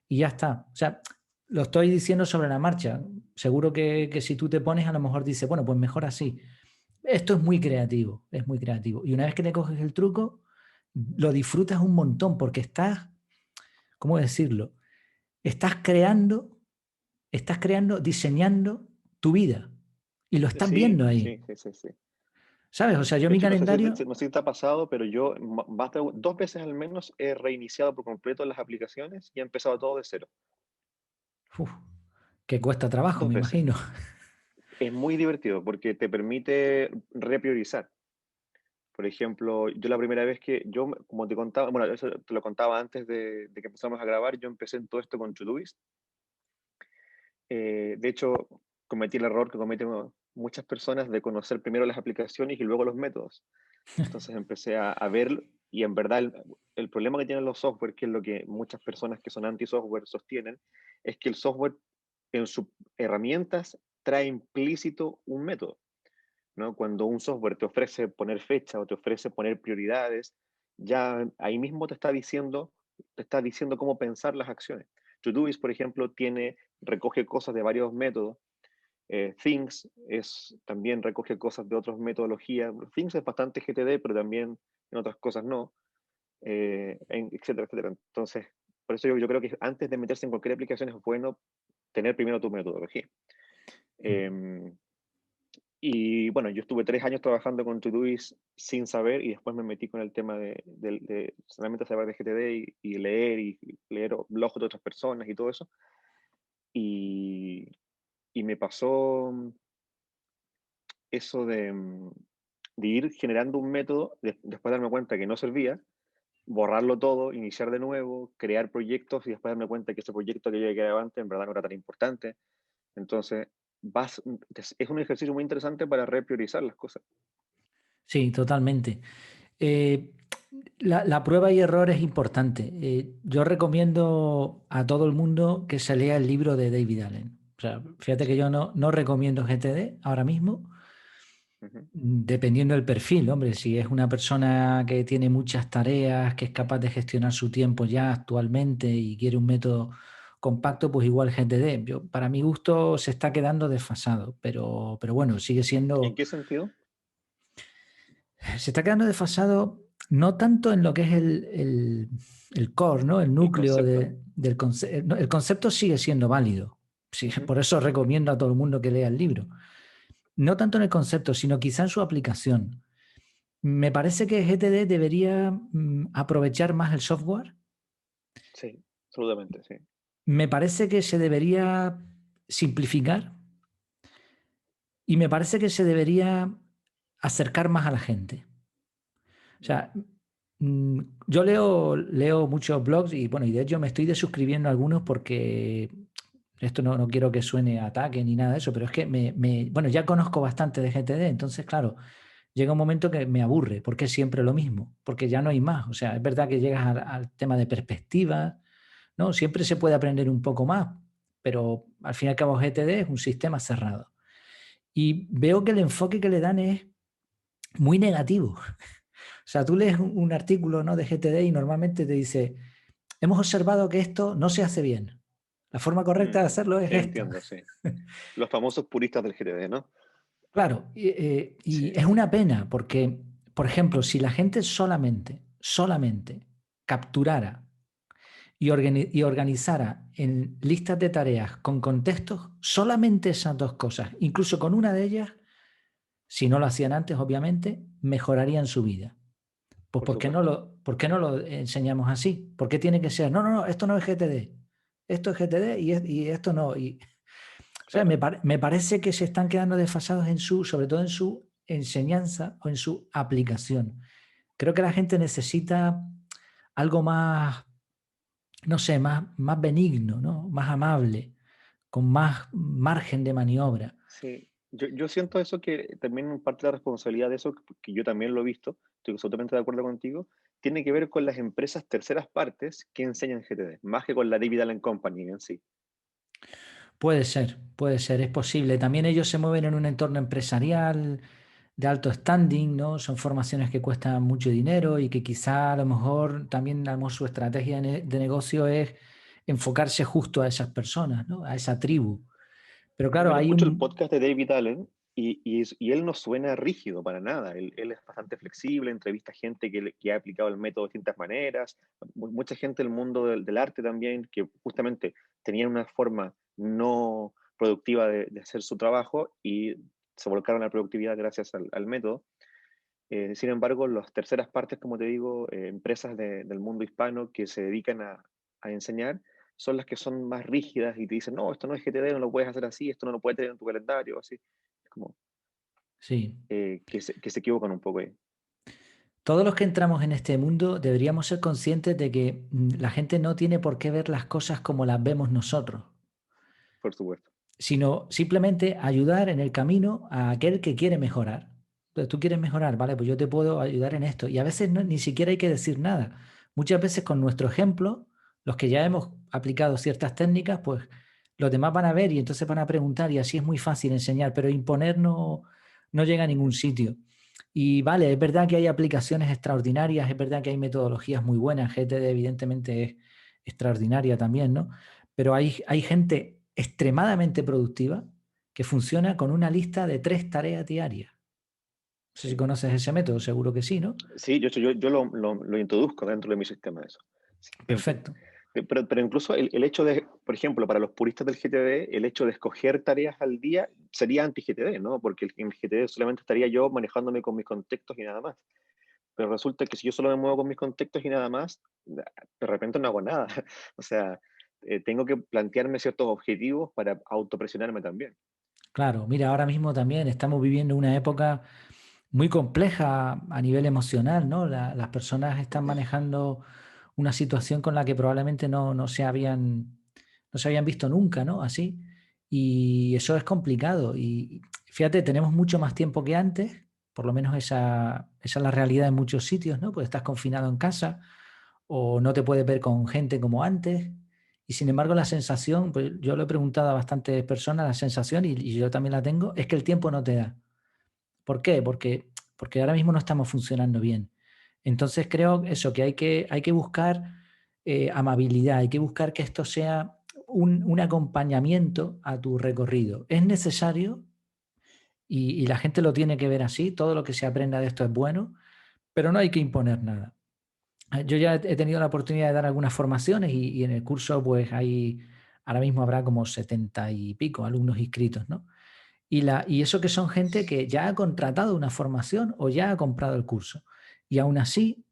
Y ya está. O sea, lo estoy diciendo sobre la marcha. Seguro que si tú te pones, a lo mejor dices, bueno, pues mejor así. Esto es muy creativo, es muy creativo. Y una vez que te coges el truco, lo disfrutas un montón porque estás, ¿cómo decirlo? Estás creando, diseñando tu vida y lo estás Sí, viendo ahí. sí, sí, sí, sí. ¿Sabes? O sea, yo De mi hecho, calendario, no sé si te ha pasado, pero yo más de 2 veces al menos he reiniciado por completo las aplicaciones y he empezado todo de cero. uf, que cuesta trabajo, Dos me veces. imagino. Es muy divertido porque te permite repriorizar. Por ejemplo, yo la primera vez que yo, como te contaba, bueno, eso te lo contaba antes de que empezamos a grabar, yo empecé en todo esto con Todoist. De hecho, cometí el error que cometen muchas personas de conocer primero las aplicaciones y luego los métodos. Entonces empecé a ver y en verdad el problema que tienen los software, que es lo que muchas personas que son anti-software sostienen, es que el software en sus herramientas trae implícito un método, ¿no? Cuando un software te ofrece poner fecha o te ofrece poner prioridades, ya ahí mismo te está diciendo cómo pensar las acciones. Todoist, por ejemplo, recoge cosas de varios métodos. Things también recoge cosas de otras metodologías. Things es bastante GTD, pero también en otras cosas no, etcétera, etcétera. Entonces, por eso yo creo que antes de meterse en cualquier aplicación es bueno tener primero tu metodología. Eh, y bueno, yo estuve 3 años trabajando con Todoist sin saber y después me metí con el tema de solamente saber de GTD y leer blogs de otras personas y todo eso. Y, y me pasó eso de ir generando un método, después darme cuenta que no servía, borrarlo todo, iniciar de nuevo, crear proyectos y después darme cuenta que ese proyecto que yo había creado antes en verdad no era tan importante. Entonces, es un ejercicio muy interesante para repriorizar las cosas. Sí, totalmente. Eh, la prueba y error es importante. Yo recomiendo a todo el mundo que se lea el libro de David Allen. O sea, fíjate que Sí. yo no recomiendo GTD ahora mismo, Ujú. dependiendo del perfil, hombre. Si es una persona que tiene muchas tareas, que es capaz de gestionar su tiempo ya actualmente y quiere un método compacto, pues igual GTD. Para mi gusto se está quedando desfasado, pero bueno, sigue ¿En siendo. qué sentido? Se está quedando desfasado no tanto en lo que es el core, ¿no? El El núcleo concepto. del concepto. El concepto sigue siendo válido. Sí, Ujú. por eso recomiendo a todo el mundo que lea el libro. No tanto en el concepto, sino quizá en su aplicación. Me parece que GTD debería aprovechar más el software. Sí, absolutamente, sí. Me parece que se debería simplificar y me parece que se debería acercar más a la gente. O sea, yo leo muchos blogs y bueno, y de hecho me estoy desuscribiendo a algunos porque esto no quiero que suene a ataque ni nada de eso, pero es que bueno, ya conozco bastante de GTD, entonces claro, llega un momento que me aburre porque es siempre lo mismo, porque ya no hay más. O sea, es verdad que llegas al tema de perspectiva, ¿no? Siempre se puede aprender un poco más, pero al fin y al cabo GTD es un sistema cerrado. Y veo que el enfoque que le dan es muy negativo. O sea, tú lees un artículo, ¿no?, de GTD y normalmente te dice, hemos observado que esto no se hace bien. La forma correcta de Mm, hacerlo es esta. entiendo, sí. Los famosos puristas del GTD, ¿no? Claro, y Sí. es una pena porque, por ejemplo, si la gente solamente capturara y organizara en listas de tareas con contextos solamente esas dos cosas, incluso con una de ellas, si no lo hacían antes, obviamente, mejorarían su vida. Pues Por supuesto. ¿por qué no lo enseñamos así? ¿Por qué tiene que ser? No, esto no es GTD. Esto es GTD y esto no. O sea, Claro. me parece que se están quedando desfasados sobre todo en su enseñanza o en su aplicación. Creo que la gente necesita algo más, no sé, más benigno, ¿no? Más amable, con más margen de maniobra. Sí, yo siento eso que también en parte la responsabilidad de eso, que yo también lo he visto, estoy absolutamente de acuerdo contigo, tiene que ver con las empresas terceras partes que enseñan GTD, más que con la David Allen Company en sí. Puede ser, es posible. También ellos se mueven en un entorno empresarial de alto standing, ¿no? Son formaciones que cuestan mucho dinero y que quizá a lo mejor también a lo mejor su estrategia de negocio es enfocarse justo a esas personas, ¿no? A esa tribu. Pero claro, Mira, hay escucho el un... podcast de David Allen y él no suena rígido para nada. Él es bastante flexible, entrevista gente que ha aplicado el método de distintas maneras. Mucha gente del mundo del arte también, que justamente tenía una forma no productiva de hacer su trabajo y se volcaron a la productividad gracias al método. Sin embargo, las terceras partes, como te digo, empresas del mundo hispano que se dedican a enseñar, son las que son más rígidas y te dicen, no, esto no es GTD, no lo puedes hacer así, esto no lo puedes tener en tu calendario, así. Es como Sí. que se equivocan un poco ahí, Todos los que entramos en este mundo deberíamos ser conscientes de que la gente no tiene por qué ver las cosas como las vemos nosotros, por supuesto. sino simplemente ayudar en el camino a aquel que quiere mejorar. Entonces, tú quieres mejorar, vale, pues yo te puedo ayudar en esto. Y a veces ni siquiera hay que decir nada. Muchas veces con nuestro ejemplo, los que ya hemos aplicado ciertas técnicas, pues los demás van a ver y entonces van a preguntar y así es muy fácil enseñar, pero imponer no llega a ningún Ujú. sitio. Y vale, es verdad que hay aplicaciones extraordinarias, es verdad que hay metodologías muy buenas, GTD evidentemente es extraordinaria también, ¿no? Pero hay gente extremadamente productiva que funciona con una lista de 3 tareas diarias. No sé si Sí, conoces ese método, seguro que sí, ¿no? sí, yo lo introduzco dentro de mi sistema de eso, siempre. Perfecto. Pero incluso el hecho de, por ejemplo, para los puristas del GTD, el hecho de escoger tareas al día sería anti-GTD, ¿no? Porque en GTD solamente estaría yo manejándome con mis contextos y nada más. Pero resulta que si yo solo me muevo con mis contextos y nada más, de repente no hago nada. O sea, tengo que plantearme ciertos objetivos para autopresionarme también. Claro, mira, ahora mismo también estamos viviendo una época muy compleja a nivel emocional, ¿no? Las personas están manejando una situación con la que probablemente no se habían visto nunca, ¿no? Así. Y eso es complicado. Y fíjate, tenemos mucho más tiempo que antes, por lo menos esa es la realidad en muchos sitios, ¿no? Pues estás confinado en casa o no te puedes ver con gente como antes. Y sin embargo, la sensación, pues yo lo he preguntado a bastantes personas, la sensación, y yo también la tengo, es que el tiempo no te da. ¿Por qué? Porque ahora mismo no estamos funcionando bien. Entonces creo eso, que hay que buscar amabilidad, hay que buscar que esto sea un acompañamiento a tu recorrido. Es necesario y la gente lo tiene que ver así, todo lo que se aprenda de esto es bueno, pero no hay que imponer nada. Yo ya he tenido la oportunidad de dar algunas formaciones y en el curso pues ahora mismo habrá como 70 y pico alumnos inscritos, ¿no? Y eso que son gente que ya ha contratado una formación o ya ha comprado el curso. Y aún así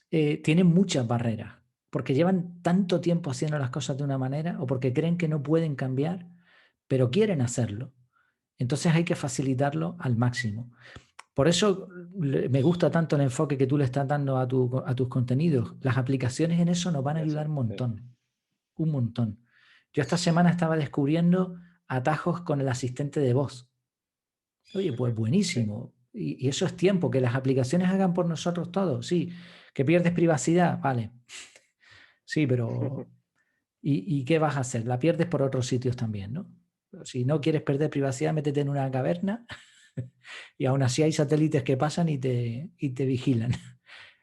tienen muchas barreras, porque llevan tanto tiempo haciendo las cosas de una manera o porque creen que no pueden cambiar, pero quieren hacerlo. Entonces hay que facilitarlo al máximo. Por eso me gusta tanto el enfoque que tú le estás dando a tus contenidos. Las aplicaciones en eso nos van a ayudar Gracias. Sí. un montón. Yo esta semana estaba descubriendo atajos con el asistente de voz. Oye, pues Ujú. Sí. buenísimo. Y eso es tiempo, que las aplicaciones hagan por nosotros todo. Sí, que pierdes privacidad, vale. Sí, pero ¿y qué vas a hacer? La pierdes por otros sitios también, ¿no? Pero si no quieres perder privacidad, métete en una caverna y aún así hay satélites que pasan y te vigilan.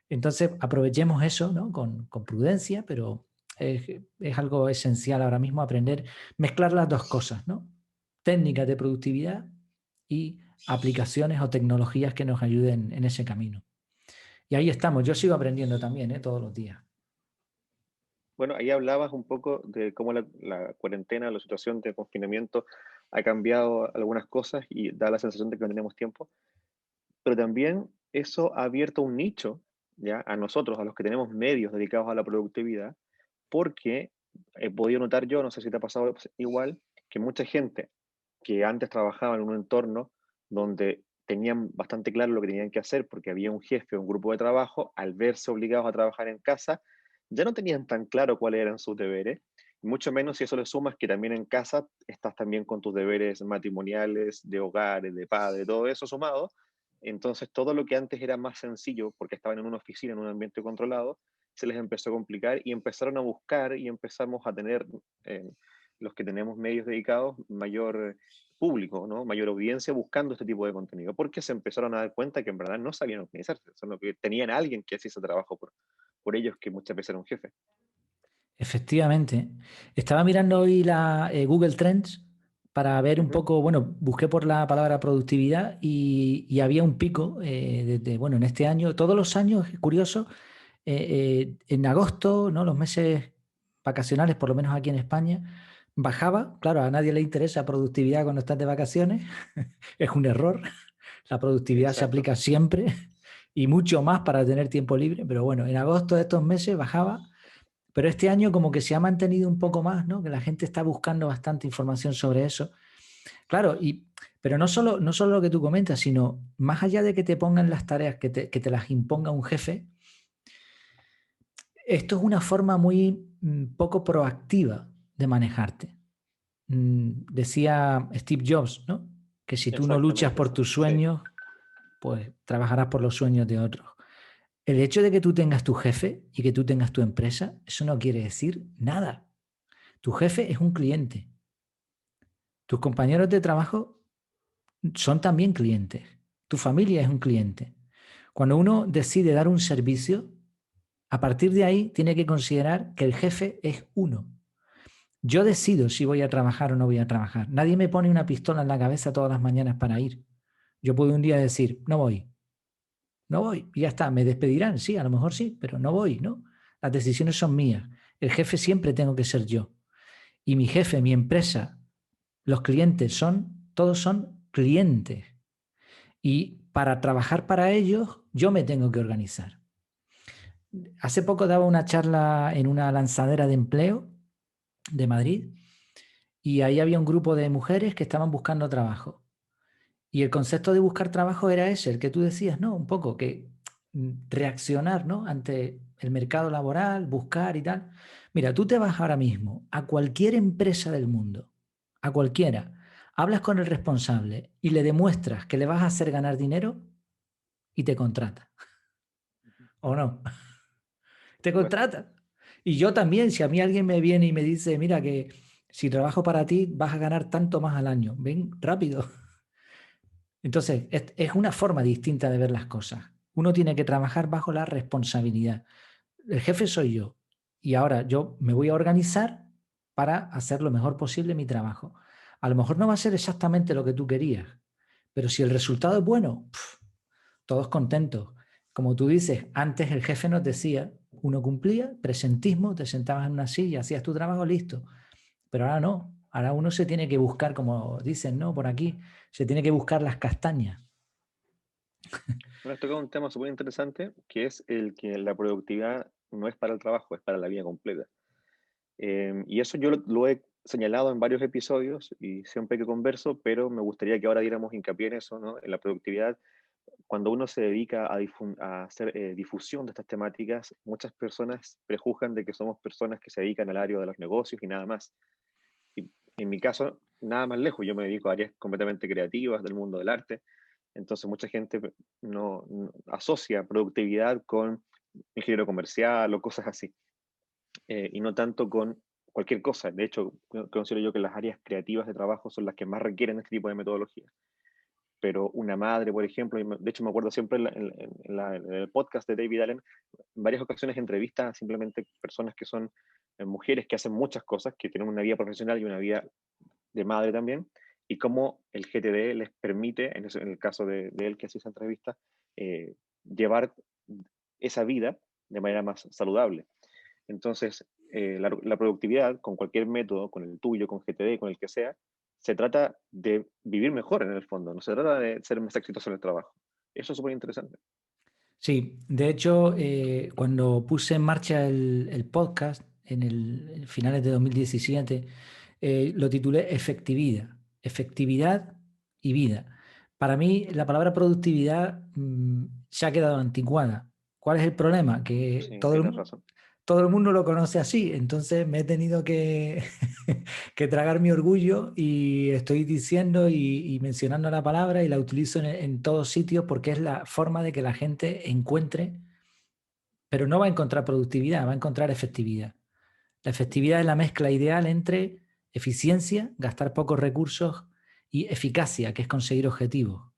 Entonces, aprovechemos eso, ¿no? Con prudencia, pero es algo esencial ahora mismo aprender, mezclar las dos cosas, ¿no? Técnicas de productividad y aplicaciones o tecnologías que nos ayuden en ese camino. Y ahí estamos, yo sigo aprendiendo también, ¿eh? Todos los días. Bueno, ahí hablabas un poco de cómo la cuarentena, la situación de confinamiento ha cambiado algunas cosas y da la sensación de que no tenemos tiempo, pero también eso ha abierto un nicho, ¿ya? A nosotros, a los que tenemos medios dedicados a la productividad, porque he podido notar yo, no sé si te ha pasado igual, que mucha gente que antes trabajaba en un entorno donde tenían bastante claro lo que tenían que hacer porque había un jefe o un grupo de trabajo, al verse obligados a trabajar en casa, ya no tenían tan claro cuáles eran sus deberes, y mucho menos si eso le sumas que también en casa estás también con tus deberes matrimoniales, de hogares, de padre, todo eso sumado. Entonces todo lo que antes era más sencillo porque estaban en una oficina, en un ambiente controlado, se les empezó a complicar y empezaron a buscar y empezamos a tener, eh, los que tenemos medios dedicados, mayor público, ¿no? Mayor audiencia buscando este tipo de contenido, porque se empezaron a dar cuenta que en verdad no sabían organizarse, sino que tenían a alguien que hacía ese trabajo por ellos, que muchas veces era un jefe. Efectivamente. Estaba mirando hoy la Google Trends para ver un Ujú. poco, bueno, busqué por la palabra productividad y había un pico bueno, en este año, todos los años, es curioso, en agosto, ¿no? Los meses vacacionales, por lo menos aquí en España, bajaba. Claro, a nadie le interesa productividad cuando estás de vacaciones. Es un error. La productividad se Exacto. aplica siempre y mucho más para tener tiempo libre. Pero bueno, en agosto de estos meses bajaba, pero este año como que se ha mantenido un poco más, ¿no? Que la gente está buscando bastante información sobre eso. Claro, pero no solo lo que tú comentas, sino más allá de que te pongan las tareas, que te las imponga un jefe, esto es una forma muy poco proactiva de manejarte. Decía Steve Jobs, ¿no? Que si tú no luchas Exactamente por eso. tus Sí. sueños, pues trabajarás por los sueños de otros. El hecho de que tú tengas tu jefe y que tú tengas tu empresa, eso no quiere decir nada. Tu jefe es un cliente. Tus compañeros de trabajo son también clientes. Tu familia es un cliente. Cuando uno decide dar un servicio, a partir de ahí tiene que considerar que el jefe es uno. Yo decido si voy a trabajar o no voy a trabajar. Nadie me pone una pistola en la cabeza todas las mañanas para ir. Yo puedo un día decir, no voy, no voy, y ya está, me despedirán, sí, a lo mejor sí, pero no voy, ¿no? Las decisiones son mías. El jefe siempre tengo que ser yo. Y mi jefe, mi empresa, los clientes todos son clientes. Y para trabajar para ellos, yo me tengo que organizar. Hace poco daba una charla en una lanzadera de empleo de Madrid y ahí había un grupo de mujeres que estaban buscando trabajo. Y el concepto de buscar trabajo era ese, el que tú decías, ¿no? Un poco que reaccionar, ¿no? Ante el mercado laboral, buscar y tal. Mira, tú te vas ahora mismo a cualquier empresa del mundo, a cualquiera, hablas con el responsable y le demuestras que le vas a hacer ganar dinero y te contrata, ¿o no? Te Por supuesto. contrata. Y yo también, si a mí alguien me viene y me dice, mira, que si trabajo para ti vas a ganar tanto más al año, ven rápido. Entonces, es una forma distinta de ver las cosas. Uno tiene que trabajar bajo la responsabilidad. El jefe soy yo y ahora yo me voy a organizar para hacer lo mejor posible mi trabajo. A lo mejor no va a ser exactamente lo que tú querías, pero si el resultado es bueno, todos contentos. Como tú dices, antes el jefe nos decía, uno cumplía, presentismo, te sentabas en una silla, hacías tu trabajo, listo. Pero ahora no, ahora uno se tiene que buscar, como dicen, ¿no? Por aquí, se tiene que buscar las castañas. Bueno, has tocado un tema súper interesante, que es el que la productividad no es para el trabajo, es para la vida completa. Y eso yo lo he señalado en varios episodios y siempre que converso, pero me gustaría que ahora diéramos hincapié en eso, ¿no? En la productividad. Cuando uno se dedica a hacer difusión de estas temáticas, muchas personas prejuzgan de que somos personas que se dedican al área de los negocios y nada más. Y en mi caso, nada más lejos, yo me dedico a áreas completamente creativas del mundo del arte. Entonces, mucha gente no asocia productividad con ingeniero comercial o cosas así, y no tanto con cualquier cosa. De hecho, considero yo que las áreas creativas de trabajo son las que más requieren este tipo de metodología. Pero una madre, por ejemplo, de hecho me acuerdo siempre en el podcast de David Allen, en varias ocasiones entrevista a simplemente personas que son mujeres que hacen muchas cosas, que tienen una vida profesional y una vida de madre también, y cómo el GTD les permite, en el caso de él que hace esa entrevista, llevar esa vida de manera más saludable. Entonces, la productividad con cualquier método, con el tuyo, con GTD, con el que sea, se trata de vivir mejor en el fondo, no se trata de ser más exitoso en el trabajo. Eso es súper interesante. Sí, de hecho, cuando puse en marcha el podcast en finales de 2017, lo titulé Efectividad, efectividad y vida. Para mí, la palabra productividad se ha quedado anticuada. ¿Cuál es el problema? Que Sí, tienes razón. todo el mundo lo conoce así. Entonces me he tenido que, que tragar mi orgullo y estoy diciendo y mencionando la palabra y la utilizo en todos sitios porque es la forma de que la gente encuentre, pero no va a encontrar productividad, va a encontrar efectividad. La efectividad es la mezcla ideal entre eficiencia, gastar pocos recursos, y eficacia, que es conseguir objetivos.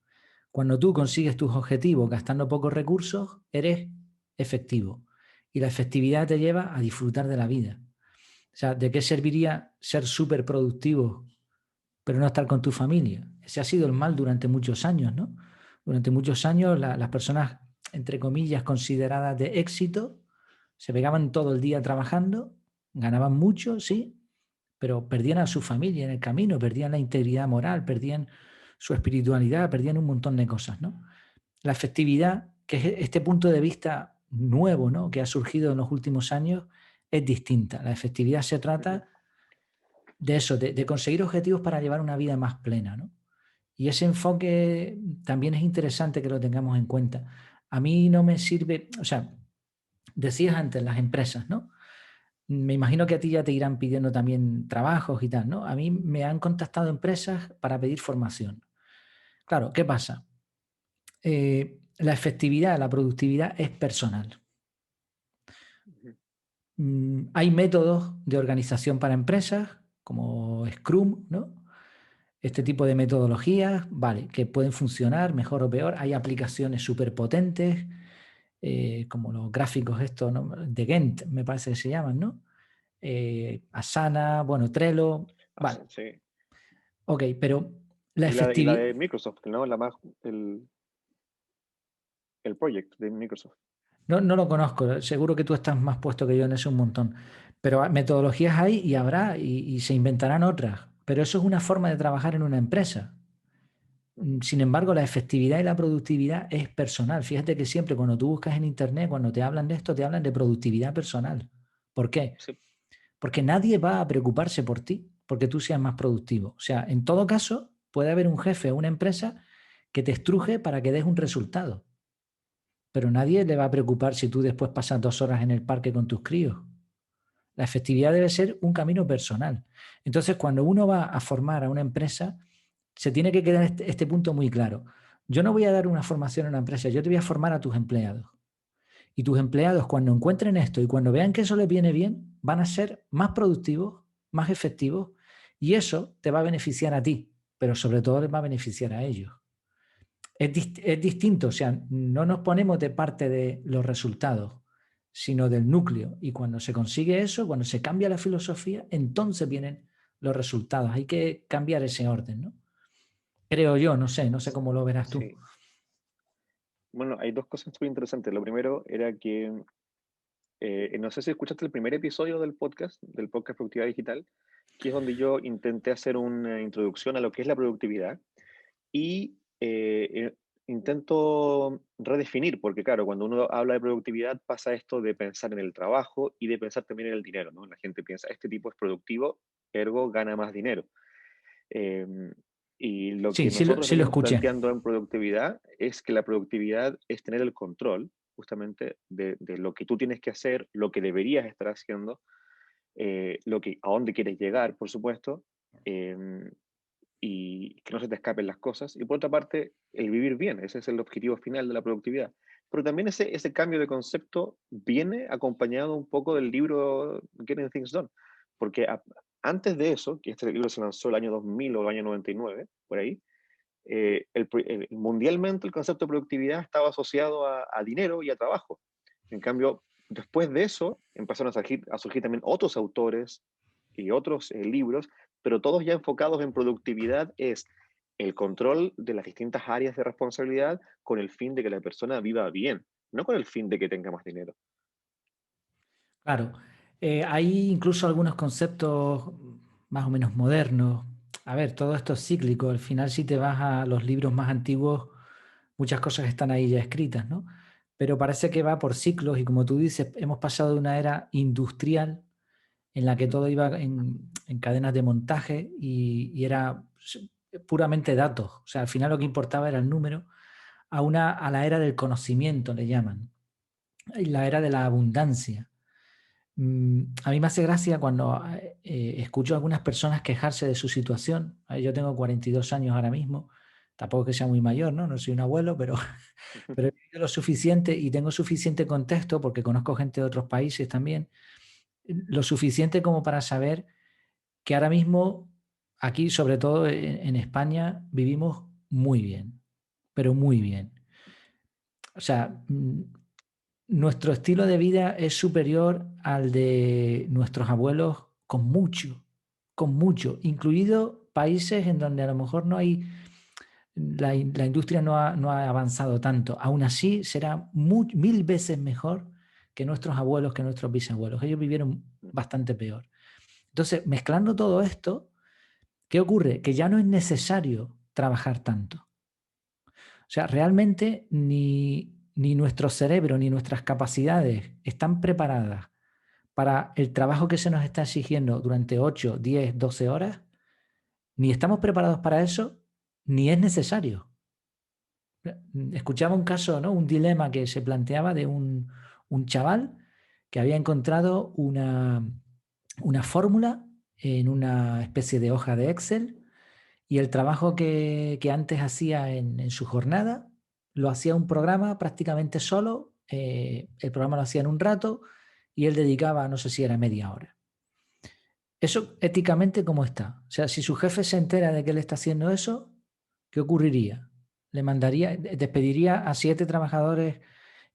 Cuando tú consigues tus objetivos gastando pocos recursos, eres efectivo. Y la efectividad te lleva a disfrutar de la vida. O sea, ¿de qué serviría ser súper productivo pero no estar con tu familia? Ese ha sido el mal durante muchos años, ¿no? Durante muchos años las personas, entre comillas, consideradas de éxito, se pegaban todo el día trabajando, ganaban mucho, sí, pero perdían a su familia en el camino, perdían la integridad moral, perdían su espiritualidad, perdían un montón de cosas, ¿no? La efectividad, que es este punto de vista nuevo, ¿no?, que ha surgido en los últimos años, es distinta. La efectividad se Ujú. trata de eso, de conseguir objetivos para llevar una vida más plena, ¿no? Y ese enfoque también es interesante que lo tengamos en cuenta. A mí no me sirve, o sea, decías antes las empresas, ¿no? Me imagino que a ti ya te irán pidiendo también trabajos y tal, ¿no? A mí me han contactado empresas para pedir formación. Claro, ¿qué pasa? La efectividad, la productividad es personal. Ujú. Hay métodos de organización para empresas, como Scrum, ¿no? Este tipo de metodologías, vale, que pueden funcionar mejor o peor. Hay aplicaciones súper potentes, como los gráficos estos, ¿no?, de Gantt, me parece que se llaman, ¿no? Asana, bueno, Trello, vale, Sí. ok, pero la Y la efectividad, de Microsoft, ¿no? El project de Microsoft. no, no lo conozco, seguro que tú estás más puesto que yo en eso un montón, pero metodologías hay y habrá y se inventarán otras, pero eso es una forma de trabajar en una empresa. Ujú. Sin embargo, la efectividad y la productividad es personal. Fíjate que siempre cuando tú buscas en internet, cuando te hablan de esto, te hablan de productividad personal. ¿Por qué? Sí, Porque nadie va a preocuparse por ti porque tú seas más productivo. O sea, en todo caso, puede haber un jefe o una empresa que te estruje para que des un resultado, pero nadie le va a preocupar si tú después pasas 2 horas en el parque con tus críos. La efectividad debe ser un camino personal. Entonces, cuando uno va a formar a una empresa, se tiene que quedar este punto muy claro. Yo no voy a dar una formación a una empresa, yo te voy a formar a tus empleados. Y tus empleados, cuando encuentren esto y cuando vean que eso les viene bien, van a ser más productivos, más efectivos, y eso te va a beneficiar a ti, pero sobre todo les va a beneficiar a ellos. Es distinto, o sea, no nos ponemos de parte de los resultados, sino del núcleo. Y cuando se consigue eso, cuando se cambia la filosofía, entonces vienen los resultados. Hay que cambiar ese orden, ¿no? Creo yo, no sé cómo lo verás tú. sí. Bueno, hay dos cosas muy interesantes. Lo primero era que, no sé si escuchaste el primer episodio del podcast Productividad Digital, que es donde yo intenté hacer una introducción a lo que es la productividad y intento redefinir, porque claro, cuando uno habla de productividad pasa esto de pensar en el trabajo y de pensar también en el dinero, ¿no? La gente piensa, este tipo es productivo, ergo gana más dinero. Em, y lo Sí, que nosotros sí lo venimos escuché. planteando en productividad es que la productividad es tener el control justamente de lo que tú tienes que hacer, lo que deberías estar haciendo, a dónde quieres llegar, por supuesto, em, y que no se te escapen las cosas. Y por otra parte, el vivir bien, ese es el objetivo final de la productividad. Pero también ese cambio de concepto viene acompañado un poco del libro Getting Things Done, porque antes de eso, que este libro se lanzó el año 2000 o el año 99, por ahí, mundialmente el concepto de productividad estaba asociado a dinero y a trabajo. En cambio, después de eso empezaron a surgir también otros autores y otros libros, pero todos ya enfocados en productividad, es el control de las distintas áreas de responsabilidad con el fin de que la persona viva bien, no con el fin de que tenga más dinero. Claro, hay incluso algunos conceptos más o menos modernos. A ver, todo esto es cíclico. Al final, si te vas a los libros más antiguos, muchas cosas están ahí ya escritas, ¿no? Pero parece que va por ciclos y como tú dices, hemos pasado de una era industrial en la que Ujú. todo iba en cadenas de montaje y era puramente datos. O sea, al final lo que importaba era el número, a la era del conocimiento, le llaman, y la era de la abundancia. A mí me hace gracia cuando escucho a algunas personas quejarse de su situación. Yo tengo 42 años ahora mismo, tampoco que sea muy mayor, ¿no? No soy un abuelo, pero, pero he vivido lo suficiente y tengo suficiente contexto, porque conozco gente de otros países también, lo suficiente como para saber que ahora mismo aquí, sobre todo en España, vivimos muy bien, pero muy bien. O sea, nuestro estilo de vida es superior al de nuestros abuelos con mucho, incluido países en donde a lo mejor no hay, la industria no ha avanzado tanto. Aún así, será mil veces mejor que nuestros abuelos, que nuestros bisabuelos. Ellos vivieron bastante peor. Entonces, mezclando todo esto, ¿qué ocurre? Que ya no es necesario trabajar tanto. O sea, realmente ni nuestro cerebro ni nuestras capacidades están preparadas para el trabajo que se nos está exigiendo durante 8, 10, 12 horas, ni estamos preparados para eso, ni es necesario. Escuchaba un caso, ¿no? Un dilema que se planteaba de un chaval que había encontrado una fórmula en una especie de hoja de Excel y el trabajo que antes hacía en su jornada lo hacía un programa prácticamente solo. El programa lo hacía en un rato y él dedicaba, no sé si era media hora. Eso éticamente, ¿cómo está? O sea, si su jefe se entera de que él está haciendo eso, ¿qué ocurriría? ¿Le mandaría, despediría a 7 trabajadores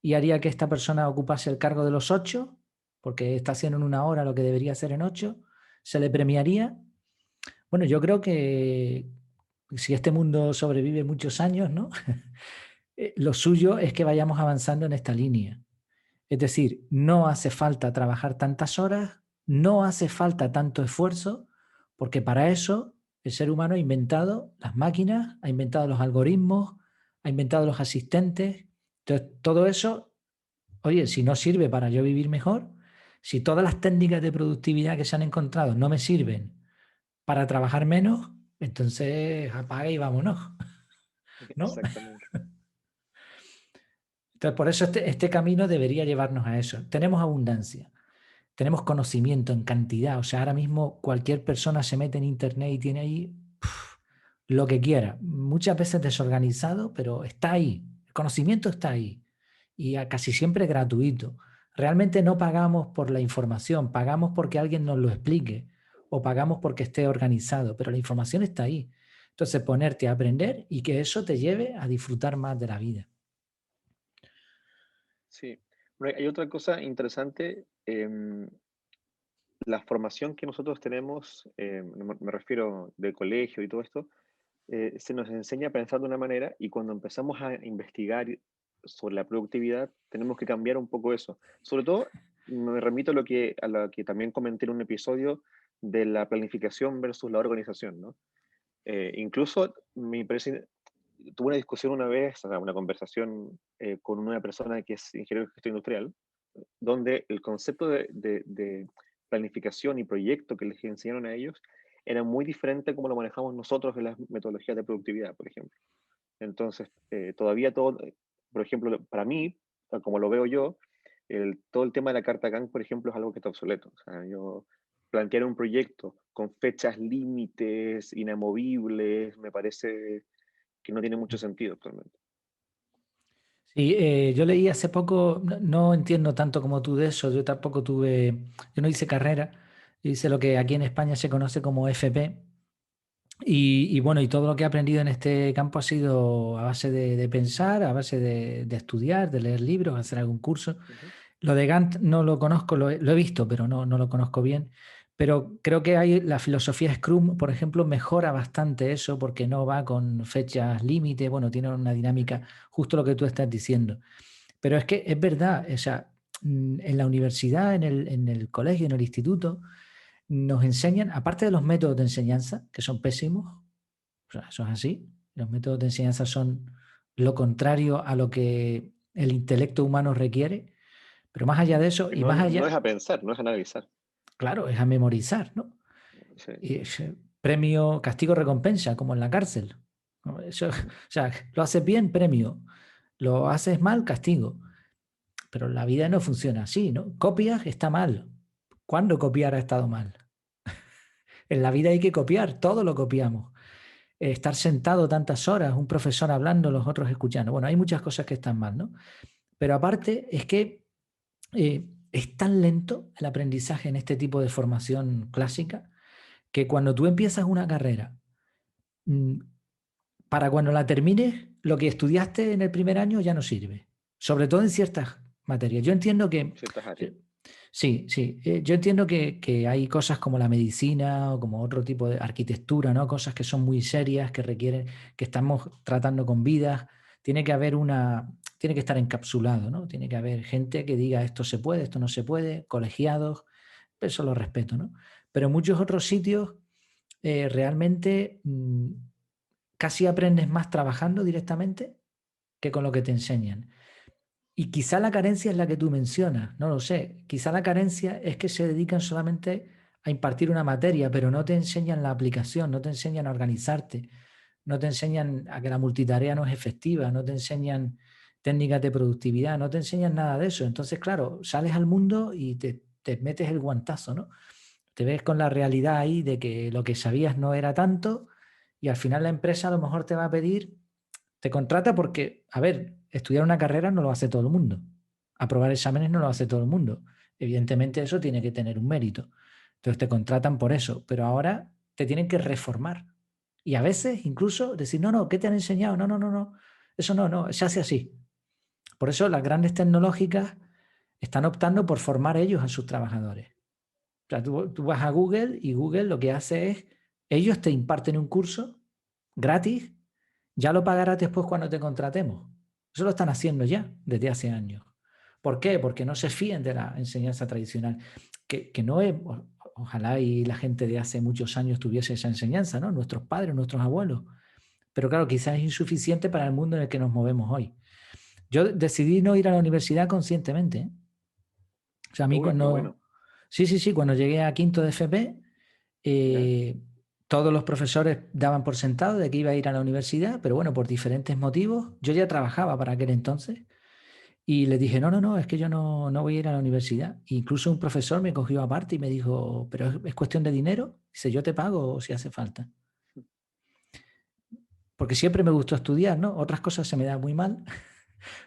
y haría que esta persona ocupase el cargo de los 8? Porque está haciendo en una hora lo que debería hacer en 8. ¿Se le premiaría? Bueno, yo creo que si este mundo sobrevive muchos años, ¿no? Lo suyo es que vayamos avanzando en esta línea. Es decir, no hace falta trabajar tantas horas, no hace falta tanto esfuerzo, porque para eso el ser humano ha inventado las máquinas, ha inventado los algoritmos, ha inventado los asistentes. Entonces, todo eso, oye, si no sirve para yo vivir mejor, si todas las técnicas de productividad que se han encontrado no me sirven para trabajar menos, entonces apaga y vámonos, ¿no? Exactamente. Entonces, por eso este camino debería llevarnos a eso. Tenemos abundancia, tenemos conocimiento en cantidad. O sea, ahora mismo cualquier persona se mete en internet y tiene ahí lo que quiera. Muchas veces desorganizado, pero está ahí. El conocimiento está ahí. Y casi siempre gratuito. Realmente no pagamos por la información, pagamos porque alguien nos lo explique o pagamos porque esté organizado, pero la información está ahí. Entonces, ponerte a aprender y que eso te lleve a disfrutar más de la vida. Sí. Bueno, hay otra cosa interesante, la formación que nosotros tenemos, me refiero del colegio y todo esto, se nos enseña a pensar de una manera y cuando empezamos a investigar sobre la productividad, tenemos que cambiar un poco eso. Sobre todo, me remito a lo que también comenté en un episodio de la planificación versus la organización, ¿no? Incluso tuve una discusión una vez, o sea, una conversación con una persona que es ingeniero de gestión industrial, donde el concepto de planificación y proyecto que les enseñaron a ellos era muy diferente como lo manejamos nosotros en las metodologías de productividad, por ejemplo. Entonces, todavía todo, por ejemplo, para mí, como lo veo yo, todo el tema de la carta Gantt, por ejemplo, es algo que está obsoleto. O sea, yo plantear un proyecto con fechas límites, inamovibles, me parece que no tiene mucho sentido actualmente. Sí, yo leí hace poco, no entiendo tanto como tú de eso, yo no hice carrera, hice lo que aquí en España se conoce como FP y bueno, y todo lo que he aprendido en este campo ha sido a base de pensar, a base de estudiar, de leer libros, hacer algún curso. Ujú. Lo de Gantt no lo conozco, lo he visto, pero no lo conozco bien. Pero creo que hay la filosofía Scrum, por ejemplo, mejora bastante eso porque no va con fechas límite, bueno, tiene una dinámica, justo lo que tú estás diciendo. Pero es que es verdad, o sea, en la universidad, en el colegio, en el instituto, nos enseñan, aparte de los métodos de enseñanza, que son pésimos, o sea, eso es así, los métodos de enseñanza son lo contrario a lo que el intelecto humano requiere, pero más allá de eso, Que y no, más no es allá, a pensar, no es a analizar. claro, es a memorizar, ¿no? Sí. Y, premio, castigo, recompensa, como en la cárcel. Eso, o sea, lo haces bien, premio. Lo haces mal, castigo. Pero la vida no funciona así, ¿no? Copias, está mal. ¿Cuándo copiar ha estado mal? En la vida hay que copiar, todo lo copiamos. Estar sentado tantas horas, un profesor hablando, los otros escuchando. Bueno, hay muchas cosas que están mal, ¿no? Pero aparte es que es tan lento el aprendizaje en este tipo de formación clásica que cuando tú empiezas una carrera, mm, para cuando la termines, lo que estudiaste en el primer año ya no sirve, sobre todo en ciertas materias. Yo entiendo que, Ciertas áreas. sí, sí, yo entiendo que hay cosas como la medicina o como otro tipo de arquitectura, ¿no? Cosas que son muy serias, que requieren, que estamos tratando con vidas. Tiene que haber tiene que estar encapsulado, ¿no? Tiene que haber gente que diga esto se puede, esto no se puede, colegiados, eso lo respeto, ¿no? Pero en muchos otros sitios realmente casi aprendes más trabajando directamente que con lo que te enseñan. Y quizá la carencia es la que tú mencionas, no lo sé. Quizá la carencia es que se dedican solamente a impartir una materia, pero no te enseñan la aplicación, no te enseñan a organizarte, no te enseñan a que la multitarea no es efectiva, no te enseñan técnicas de productividad, no te enseñan nada de eso. Entonces, claro, sales al mundo y te metes el guantazo, ¿no? Te ves con la realidad ahí de que lo que sabías no era tanto y al final la empresa a lo mejor te va a pedir, te contrata porque, a ver, estudiar una carrera no lo hace todo el mundo. Aprobar exámenes no lo hace todo el mundo. Evidentemente eso tiene que tener un mérito. Entonces te contratan por eso, pero ahora te tienen que reformar. Y a veces incluso decir, no, no, ¿qué te han enseñado? No, no, no, no. Eso no, no, se hace así. Por eso las grandes tecnológicas están optando por formar ellos a sus trabajadores. O sea, tú vas a Google y Google lo que hace es, ellos te imparten un curso gratis, ya lo pagarás después cuando te contratemos. Eso lo están haciendo ya desde hace años. ¿Por qué? Porque no se fíen de la enseñanza tradicional. Que no es, ojalá y la gente de hace muchos años tuviese esa enseñanza, ¿no? Nuestros padres, nuestros abuelos. Pero claro, quizás es insuficiente para el mundo en el que nos movemos hoy. Yo decidí no ir a la universidad conscientemente, ¿eh? O sea, a mí Uy, qué cuando, bueno. sí, sí, sí, cuando llegué a quinto de FP, ¿Ya? todos los profesores daban por sentado de que iba a ir a la universidad, pero bueno, por diferentes motivos, yo ya trabajaba para aquel entonces y les dije, no, no, no, es que yo no voy a ir a la universidad. Incluso un profesor me cogió aparte y me dijo, pero es cuestión de dinero, dice, yo te pago si hace falta. Porque siempre me gustó estudiar, ¿no? Otras cosas se me dan muy mal,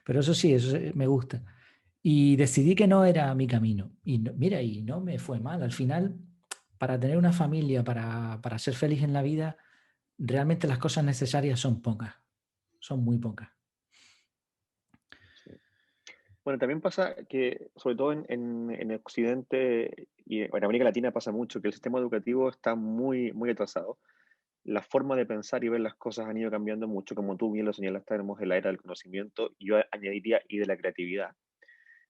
pero eso sí, me gusta. Y decidí que no era mi camino. Y mira, y no me fue mal. Al final, para tener una familia, para ser feliz en la vida, realmente las cosas necesarias son pocas, son muy pocas. Sí. Bueno, también pasa que, sobre todo en Occidente y en América Latina pasa mucho, que el sistema educativo está muy, muy atrasado. La forma de pensar y ver las cosas han ido cambiando mucho, como tú bien lo señalaste, tenemos en la era del conocimiento, y yo añadiría y de la creatividad.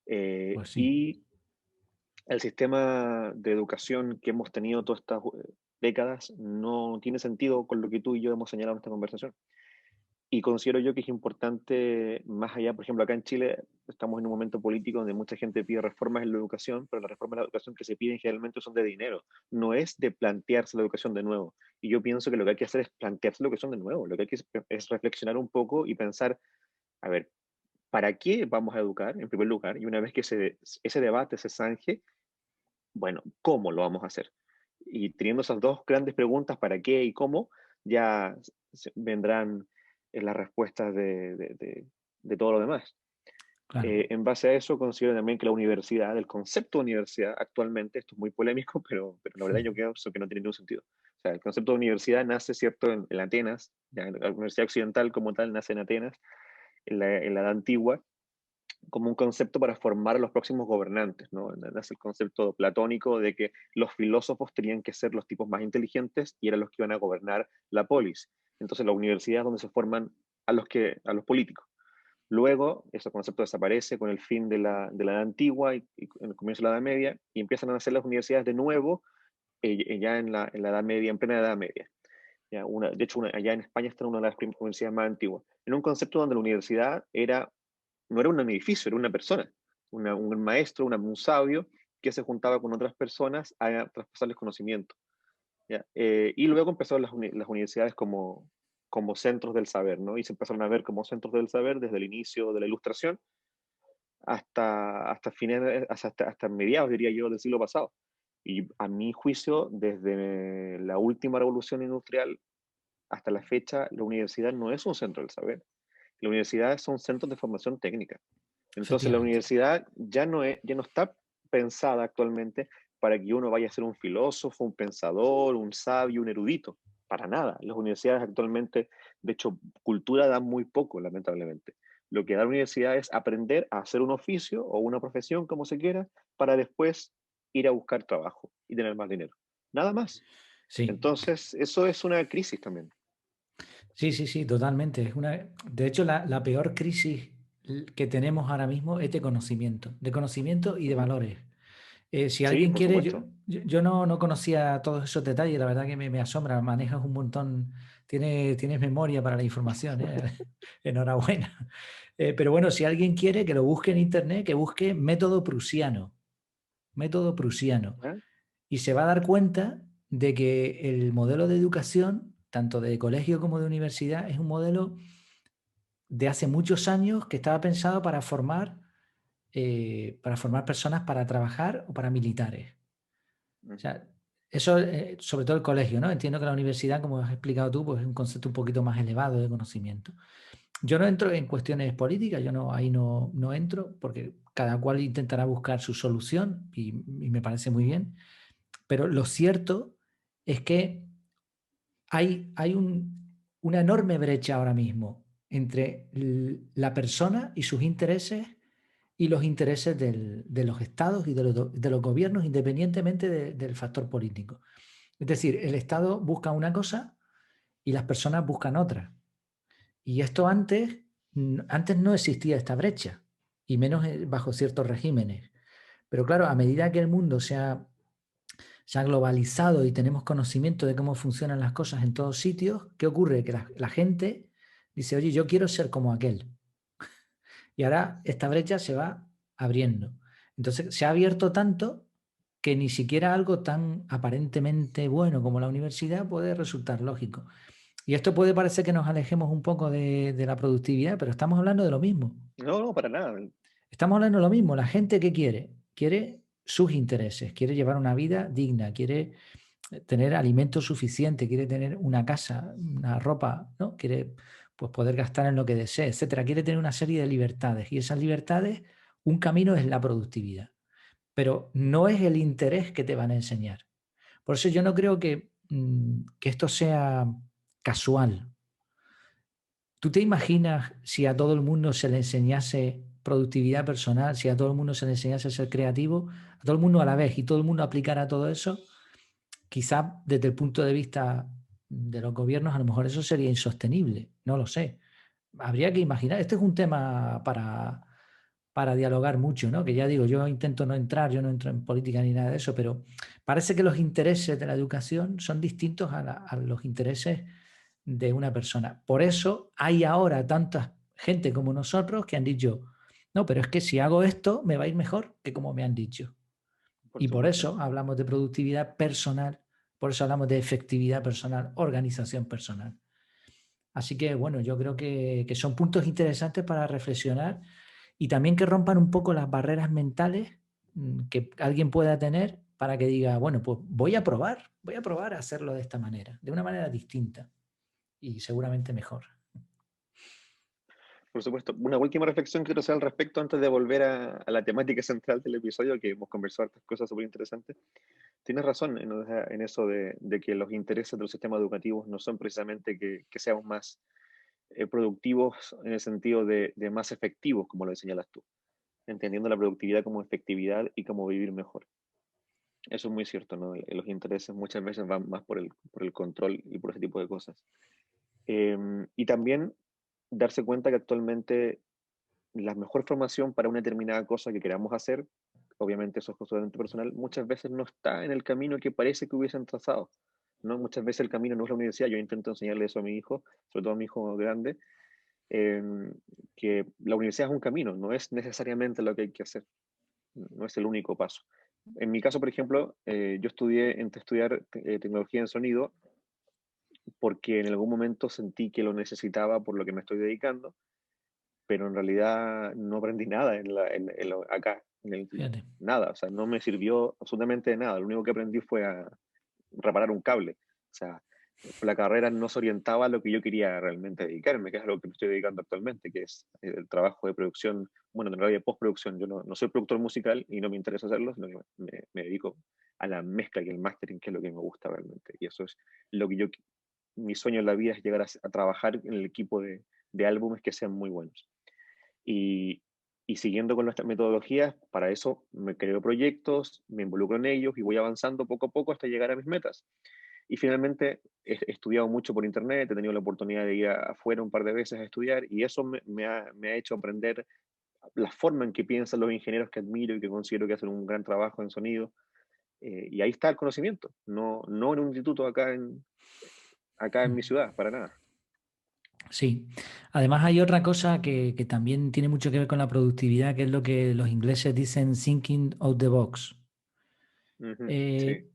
Pues sí, Y el sistema de educación que hemos tenido todas estas décadas no tiene sentido con lo que tú y yo hemos señalado en esta conversación. Y considero yo que es importante, más allá, por ejemplo, acá en Chile estamos en un momento político donde mucha gente pide reformas en la educación, pero las reformas en la educación que se piden generalmente son de dinero, no es de plantearse la educación de nuevo. Y yo pienso que lo que hay que hacer es plantearse la educación de nuevo, lo que hay que es reflexionar un poco y pensar, a ver, ¿para qué vamos a educar en primer lugar? Y una vez que ese debate se zanje, bueno, ¿cómo lo vamos a hacer? Y teniendo esas dos grandes preguntas, ¿para qué y cómo? Ya vendrán las respuestas de todo lo demás. claro. En base a eso, considero también que la universidad, el concepto de universidad actualmente, esto es muy polémico, pero la verdad yo creo que no tiene ningún sentido. O sea, el concepto de universidad nace, ¿cierto?, en Atenas, ya, la Universidad Occidental como tal nace en Atenas, en la Edad Antigua, como un concepto para formar a los próximos gobernantes, ¿no? Es el concepto platónico de que los filósofos tenían que ser los tipos más inteligentes y eran los que iban a gobernar la polis. Entonces la universidad es donde se forman a los políticos. Luego ese concepto desaparece con el fin de la Edad Antigua y en el comienzo de la Edad Media y empiezan a nacer las universidades de nuevo ya en la Edad Media, en plena Edad Media. Ya, de hecho, allá en España está una de las universidades más antiguas, en un concepto donde la universidad no era un edificio, era una persona, un maestro, un sabio que se juntaba con otras personas a traspasarles conocimiento. ¿ya? Y luego empezaron las universidades como centros del saber, ¿no? Y se empezaron a ver como centros del saber desde el inicio de la Ilustración hasta mediados, diría yo, del siglo pasado. Y a mi juicio, desde la última revolución industrial hasta la fecha, la universidad no es un centro del saber. La universidad son centros de formación técnica. Entonces, la Efectivamente. universidad ya no está pensada actualmente para que uno vaya a ser un filósofo, un pensador, un sabio, un erudito. Para nada. Las universidades actualmente, de hecho, cultura da muy poco, lamentablemente. Lo que da la universidad es aprender a hacer un oficio o una profesión, como se quiera, para después ir a buscar trabajo y tener más dinero. Nada más. Sí, Entonces, eso es una crisis también. sí, sí, sí, totalmente. De hecho, la peor crisis que tenemos ahora mismo es de conocimiento y de Ujú. valores. Si Sí, alguien por quiere, supuesto. yo no conocía todos esos detalles, la verdad que me asombra, manejas un montón, tienes memoria para la información, ¿eh? Enhorabuena. Pero bueno, si alguien quiere que lo busque en internet, que busque método prusiano, ¿Ya? y se va a dar cuenta de que el modelo de educación, tanto de colegio como de universidad, es un modelo de hace muchos años que estaba pensado para formar personas para trabajar o para militares. O Ujú. sea, eso, sobre todo el colegio, ¿no? Entiendo que la universidad, como has explicado tú, pues es un concepto un poquito más elevado de conocimiento. Yo no entro en cuestiones políticas, yo no, ahí no entro, porque cada cual intentará buscar su solución y me parece muy bien. Pero lo cierto es que hay una enorme brecha ahora mismo entre la persona y sus intereses y los intereses de los estados y de los gobiernos, independientemente del factor político. Es decir, el Estado busca una cosa y las personas buscan otra. Y esto antes no existía esta brecha, y menos bajo ciertos regímenes. Pero claro, a medida que el mundo se ha globalizado y tenemos conocimiento de cómo funcionan las cosas en todos sitios, ¿qué ocurre? Que la gente dice, oye, yo quiero ser como aquel. Y ahora esta brecha se va abriendo. Entonces se ha abierto tanto que ni siquiera algo tan aparentemente bueno como la universidad puede resultar lógico. Y esto puede parecer que nos alejemos un poco de la productividad, pero estamos hablando de lo mismo. No, no, para nada. Estamos hablando de lo mismo. La gente que quiere sus intereses, quiere llevar una vida digna, quiere tener alimento suficiente, quiere tener una casa, una ropa, ¿no? Quiere pues, poder gastar en lo que desee, etcétera. Quiere tener una serie de libertades y esas libertades, un camino es la productividad, pero no es el interés que te van a enseñar. Por eso yo no creo que esto sea casual. ¿Tú te imaginas si a todo el mundo se le enseñase productividad personal, si a todo el mundo se le enseñase a ser creativo, a todo el mundo a la vez y todo el mundo aplicara todo eso? Quizá desde el punto de vista de los gobiernos, a lo mejor eso sería insostenible, no lo sé. Habría que imaginar, este es un tema para dialogar mucho, ¿no? Que ya digo, yo intento no entrar, yo no entro en política ni nada de eso, pero parece que los intereses de la educación son distintos a los intereses de una persona. Por eso hay ahora tanta gente como nosotros que han dicho, no, pero es que si hago esto me va a ir mejor que como me han dicho. Por Y por supuesto. eso hablamos de productividad personal, por eso hablamos de efectividad personal, organización personal. Así que, bueno, yo creo que son puntos interesantes para reflexionar y también que rompan un poco las barreras mentales que alguien pueda tener para que diga, bueno, pues voy a probar a hacerlo de esta manera, de una manera distinta y seguramente mejor. Por supuesto. Una última reflexión que quiero hacer al respecto antes de volver a la temática central del episodio, que hemos conversado hartas cosas súper interesantes. Tienes razón en eso de que los intereses de los sistemas educativos no son precisamente que seamos más productivos en el sentido de más efectivos, como lo señalas tú, entendiendo la productividad como efectividad y como vivir mejor. Eso es muy cierto, ¿no? Los intereses muchas veces van más por el control y por ese tipo de cosas. Y también darse cuenta que actualmente la mejor formación para una determinada cosa que queramos hacer, obviamente eso es totalmente personal, muchas veces no está en el camino que parece que hubiesen trazado, ¿no? Muchas veces el camino no es la universidad. Yo intento enseñarle eso a mi hijo, sobre todo a mi hijo grande, eh, que la universidad es un camino, no es necesariamente lo que hay que hacer, no es el único paso. En mi caso, por ejemplo, yo entré a estudiar tecnología en sonido porque en algún momento sentí que lo necesitaba por lo que me estoy dedicando, pero en realidad no aprendí nada acá, Fíjate. nada, o sea, no me sirvió absolutamente de nada. Lo único que aprendí fue a reparar un cable. O sea, la carrera no se orientaba a lo que yo quería realmente dedicarme, que es a lo que me estoy dedicando actualmente, que es el trabajo de producción, bueno, en realidad de postproducción. Yo no soy productor musical y no me interesa hacerlo, sino que me dedico a la mezcla y el mastering, que es lo que me gusta realmente. Y eso es lo que mi sueño en la vida es llegar a trabajar en el equipo de álbumes que sean muy buenos. Y, y siguiendo con nuestras metodologías, para eso me creo proyectos, me involucro en ellos y voy avanzando poco a poco hasta llegar a mis metas. Y finalmente he estudiado mucho por internet, he tenido la oportunidad de ir afuera un par de veces a estudiar y eso me ha hecho aprender la forma en que piensan los ingenieros que admiro y que considero que hacen un gran trabajo en sonido. Y ahí está el conocimiento, no en un instituto acá en mi Mm. ciudad, para nada. Sí. Además hay otra cosa que también tiene mucho que ver con la productividad, que es lo que los ingleses dicen thinking out the box. Ujú, Eh, sí,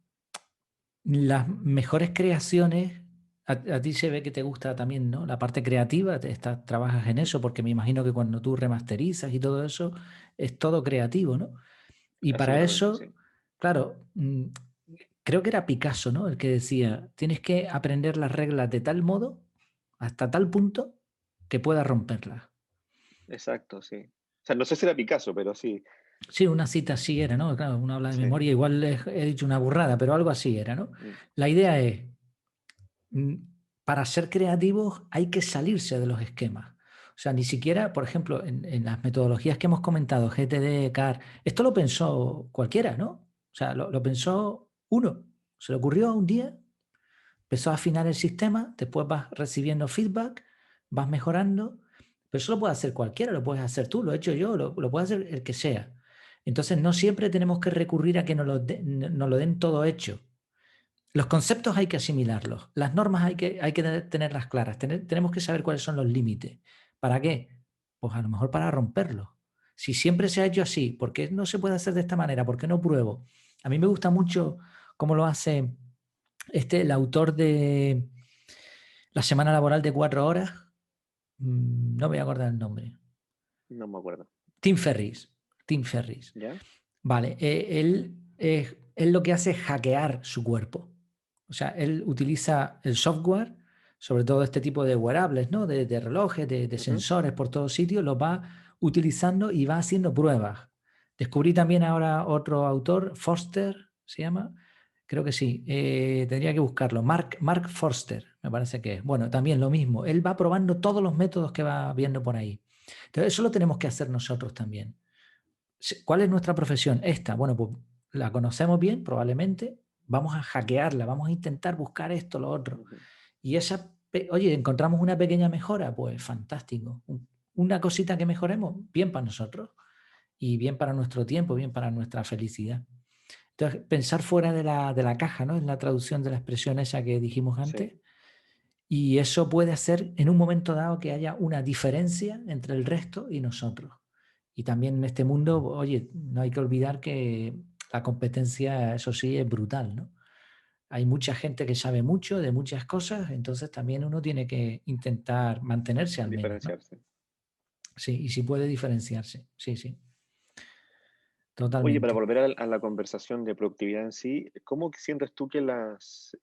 las mejores creaciones, a ti se ve que te gusta también, ¿no? La parte creativa, trabajas en ujú, eso, porque me imagino que cuando tú remasterizas y todo eso, es todo creativo, ¿no? Y para absolutamente, eso, sí. claro, creo que era Picasso, ¿no? El que decía, tienes que aprender las reglas de tal modo, hasta tal punto, que puedas romperlas. Exacto, sí. O sea, no sé si era Picasso, pero sí, Sí, una cita así era, ¿no? Claro, uno habla de sí. memoria, igual he dicho una burrada, pero algo así era, ¿no? Mm, La idea sí, es, mm, para ser creativos hay que salirse de los esquemas. O sea, ni siquiera, por ejemplo, en las metodologías que hemos comentado, GTD, CAR, esto lo pensó cualquiera, ¿no? O sea, lo pensó uno. Se le ocurrió un día, empezó a afinar el sistema, después vas recibiendo feedback, vas mejorando, pero eso lo puede hacer cualquiera, lo puedes hacer tú, lo he hecho yo, lo puede hacer el que sea. Entonces, no siempre tenemos que recurrir a que nos lo den todo hecho. Los conceptos hay que asimilarlos, las normas hay que tenerlas claras, tenemos que saber cuáles son los límites. ¿Para qué? Pues a lo mejor para romperlos. Si siempre se ha hecho así, ¿por qué no se puede hacer de esta manera? ¿Por qué no pruebo? A mí me gusta mucho cómo lo hace el autor de La semana laboral de 4 horas, no me voy a acordar el nombre. no me acuerdo. Tim Ferris. Tim Ferris. ¿Ya? Vale, él lo que hace es hackear su cuerpo. O sea, él utiliza el software, sobre todo este tipo de wearables, ¿no? De relojes, de Ujú, sensores por todos sitios, los va utilizando y va haciendo pruebas. Descubrí también ahora otro autor, Forster, ¿se llama? Creo que sí, tendría que buscarlo. Mark Forster, me parece que es. Bueno, también lo mismo. Él va probando todos los métodos que va viendo por ahí. Entonces, eso lo tenemos que hacer nosotros también. ¿Cuál es nuestra profesión? Esta. Bueno, pues la conocemos bien, probablemente. Vamos a hackearla, vamos a intentar buscar esto, lo otro. ujú. Y oye, encontramos una pequeña mejora, pues fantástico. Una cosita que mejoremos, bien para nosotros y bien para nuestro tiempo, bien para nuestra felicidad. Entonces, pensar fuera de la caja, ¿no? Es la traducción de la expresión esa que dijimos Sí, antes. Y eso puede hacer en un momento dado que haya una diferencia entre el resto y nosotros. Y también en este mundo, oye, no hay que olvidar que la competencia, eso sí, es brutal, ¿no? Hay mucha gente que sabe mucho de muchas cosas, entonces también uno tiene que intentar mantenerse al menos, ¿no? diferenciarse. Sí, y si puede diferenciarse. Sí, sí, Oye, para totalmente. volver a la conversación de productividad en sí, ¿cómo sientes tú que los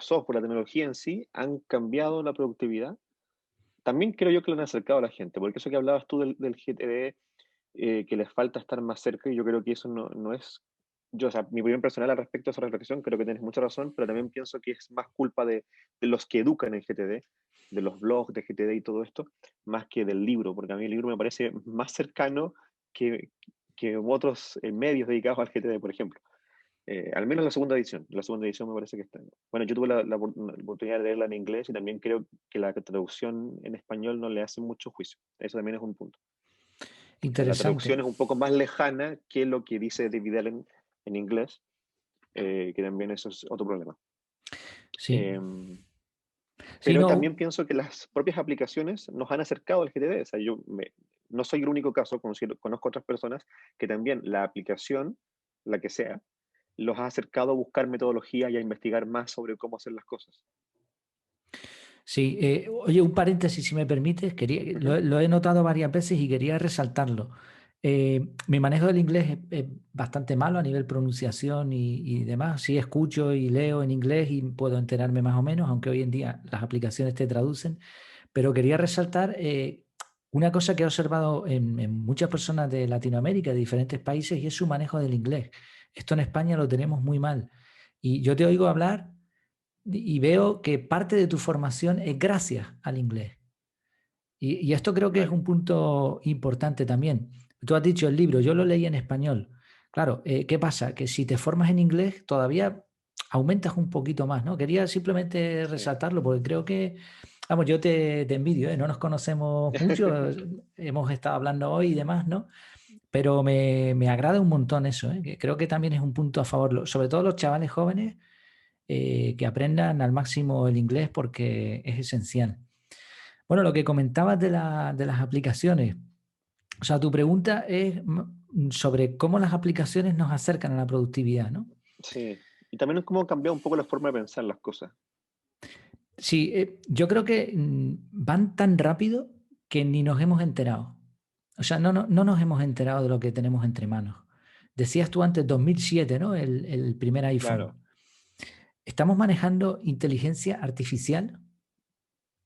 software, la tecnología en sí, han cambiado la productividad? También creo yo que lo han acercado a la gente, porque eso que hablabas tú del GTD, que les falta estar más cerca, y yo creo que eso no es, yo, o sea, mi opinión personal al respecto de esa reflexión, creo que tienes mucha razón, pero también pienso que es más culpa de los que educan en GTD, de los blogs de GTD y todo esto, más que del libro, porque a mí el libro me parece más cercano que, que otros medios dedicados al GTD, por ejemplo. Al menos la segunda edición. La segunda edición me parece que está. Bueno, yo tuve la oportunidad de leerla en inglés y también creo que la traducción en español no le hace mucho juicio. Eso también es un punto. O sea, la Interesante. traducción es un poco más lejana que lo que dice David Allen en inglés, que también eso es otro problema. Sí. Eh, Sí, pero no. también pienso que las propias aplicaciones nos han acercado al GTD. O sea, no soy el único caso, conozco otras personas que también la aplicación la que sea, los ha acercado a buscar metodología y a investigar más sobre cómo hacer las cosas. Sí, oye, un paréntesis, si me permites, Ujú. lo he notado varias veces y quería resaltarlo. Mi manejo del inglés es bastante malo a nivel pronunciación y demás. Sí, escucho y leo en inglés y puedo enterarme más o menos, aunque hoy en día las aplicaciones te traducen. Pero quería resaltar una cosa que he observado en muchas personas de Latinoamérica, de diferentes países, y es su manejo del inglés. Esto en España lo tenemos muy mal. Y yo te oigo hablar y veo que parte de tu formación es gracias al inglés. Y esto creo que es Vale, un punto importante también. Tú has dicho el libro, yo lo leí en español. Claro, ¿qué pasa? Que si te formas en inglés todavía aumentas un poquito más, ¿no? Quería simplemente sí. resaltarlo porque creo que, vamos, yo te envidio, ¿eh? No nos conocemos mucho, hemos estado hablando hoy y demás, ¿no? Pero me agrada un montón eso, ¿eh? Que creo que también es un punto a favor, sobre todo los chavales jóvenes que aprendan al máximo el inglés porque es esencial. Bueno, lo que comentabas de las aplicaciones, o sea, tu pregunta es sobre cómo las aplicaciones nos acercan a la productividad, ¿no? Sí. Y también es como cambiar un poco la forma de pensar las cosas. Sí, yo creo que van tan rápido que ni nos hemos enterado. O sea, no nos hemos enterado de lo que tenemos entre manos. Decías tú antes 2007, ¿no? El primer Claro. iPhone. Estamos manejando inteligencia artificial,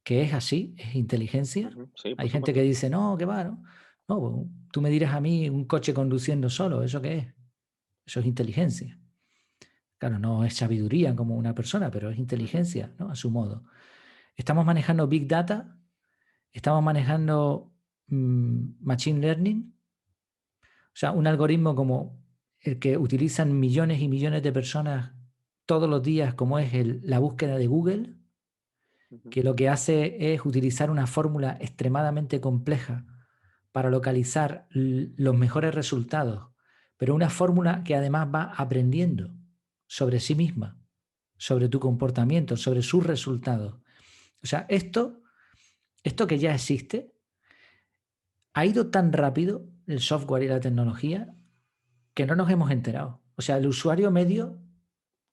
que es así, es inteligencia. Ujú. Sí, por Hay gente que supuesto. dice, no, qué va, ¿no? No, pues, tú me dirás a mí un coche conduciendo solo, ¿eso qué es? Eso es inteligencia. Claro, no es sabiduría como una persona, pero es Ujú. inteligencia, ¿no? A su modo. Estamos manejando Big Data, estamos manejando Machine Learning, o sea, un algoritmo como el que utilizan millones y millones de personas todos los días, como es la búsqueda de Google, Ujú. que lo que hace es utilizar una fórmula extremadamente compleja para localizar los mejores resultados, pero una fórmula que además va aprendiendo sobre sí misma, sobre tu comportamiento, sobre sus resultados. O sea, esto que ya existe, ha ido tan rápido el software y la tecnología que no nos hemos enterado. O sea, el usuario medio,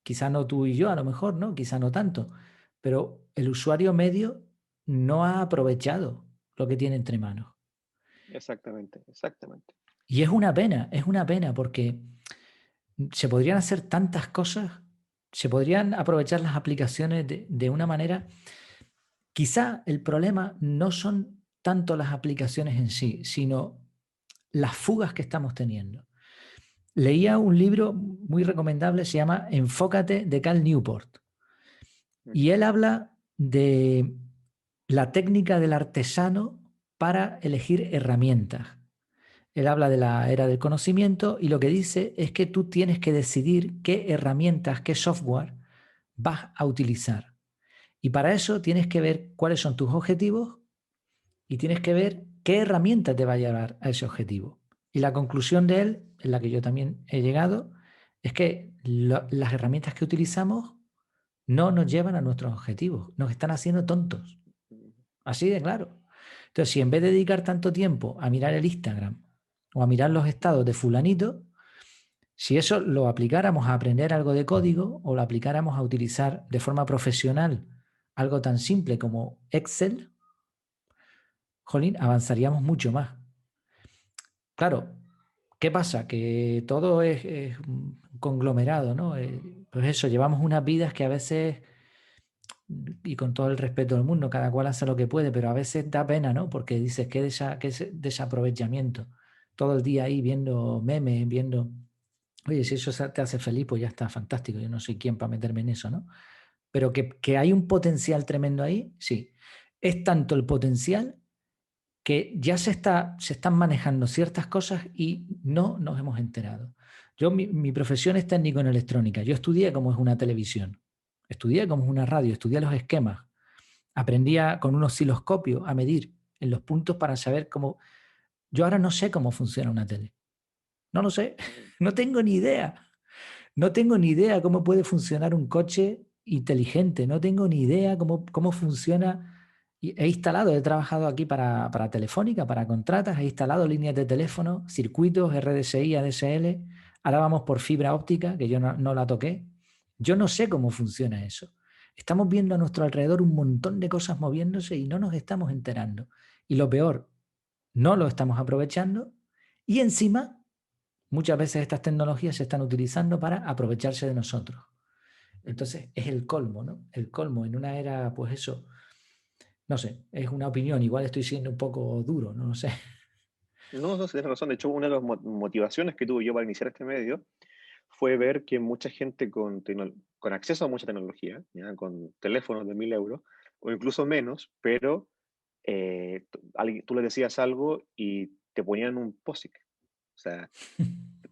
quizá no tú y yo, a lo mejor, ¿no? Quizá no tanto, pero el usuario medio no ha aprovechado lo que tiene entre manos. Exactamente, exactamente. Y es una pena porque se podrían hacer tantas cosas, se podrían aprovechar las aplicaciones de una manera. Quizá el problema no son tanto las aplicaciones en sí, sino las fugas que estamos teniendo. Leía un libro muy recomendable, se llama Enfócate de Cal Newport, y Ujú. él habla de la técnica del artesano para elegir herramientas. Él habla de la era del conocimiento y lo que dice es que tú tienes que decidir qué herramientas, qué software vas a utilizar. Y para eso tienes que ver cuáles son tus objetivos y tienes que ver qué herramienta te va a llevar a ese objetivo. Y la conclusión de él, en la que yo también he llegado, es que las herramientas que utilizamos no nos llevan a nuestros objetivos, nos están haciendo tontos. Ujú. Así de claro. Entonces, si en vez de dedicar tanto tiempo a mirar el Instagram o a mirar los estados de fulanito, si eso lo aplicáramos a aprender algo de código o lo aplicáramos a utilizar de forma profesional algo tan simple como Excel, jolín, avanzaríamos mucho más. Claro, ¿qué pasa? Que todo es un conglomerado, ¿no? Pues eso, llevamos unas vidas que a veces, y con todo el respeto del mundo, cada cual hace lo que puede, pero a veces da pena, ¿no? Porque dices, qué desaprovechamiento. Todo el día ahí viendo memes, viendo. Oye, si eso te hace feliz, pues ya está fantástico. Yo no soy quien para meterme en eso, ¿no? Pero que hay un potencial tremendo ahí, sí. Es tanto el potencial que ya se están manejando ciertas cosas y no nos hemos enterado. Mi profesión es técnico en electrónica. Yo estudié cómo es una televisión, estudié cómo es una radio, estudié los esquemas, aprendía con un osciloscopio a medir en los puntos para saber cómo. Yo ahora no sé cómo funciona una tele. No lo sé. Mm. No tengo ni idea. No tengo ni idea cómo puede funcionar un coche inteligente. No tengo ni idea cómo funciona. He instalado, he trabajado aquí para Telefónica, para contratas, he instalado líneas de teléfono, circuitos, RDSI, ADSL, Ahora vamos por fibra óptica, que yo no la toqué. Yo no sé cómo funciona eso. Estamos viendo a nuestro alrededor un montón de cosas moviéndose y no nos estamos enterando. Y lo peor, no lo estamos aprovechando y encima muchas veces estas tecnologías se están utilizando para aprovecharse de nosotros. Entonces es el colmo, ¿no? El colmo en una era, pues eso, no sé, es una opinión, igual estoy siendo un poco duro, no lo sé. No, no, tienes razón. De hecho, una de las motivaciones que tuve yo para iniciar este medio fue ver que mucha gente con acceso a mucha tecnología, ¿ya? Con teléfonos de 1.000 euros o incluso menos, pero tú le decías algo y te ponían un POSIT. O sea,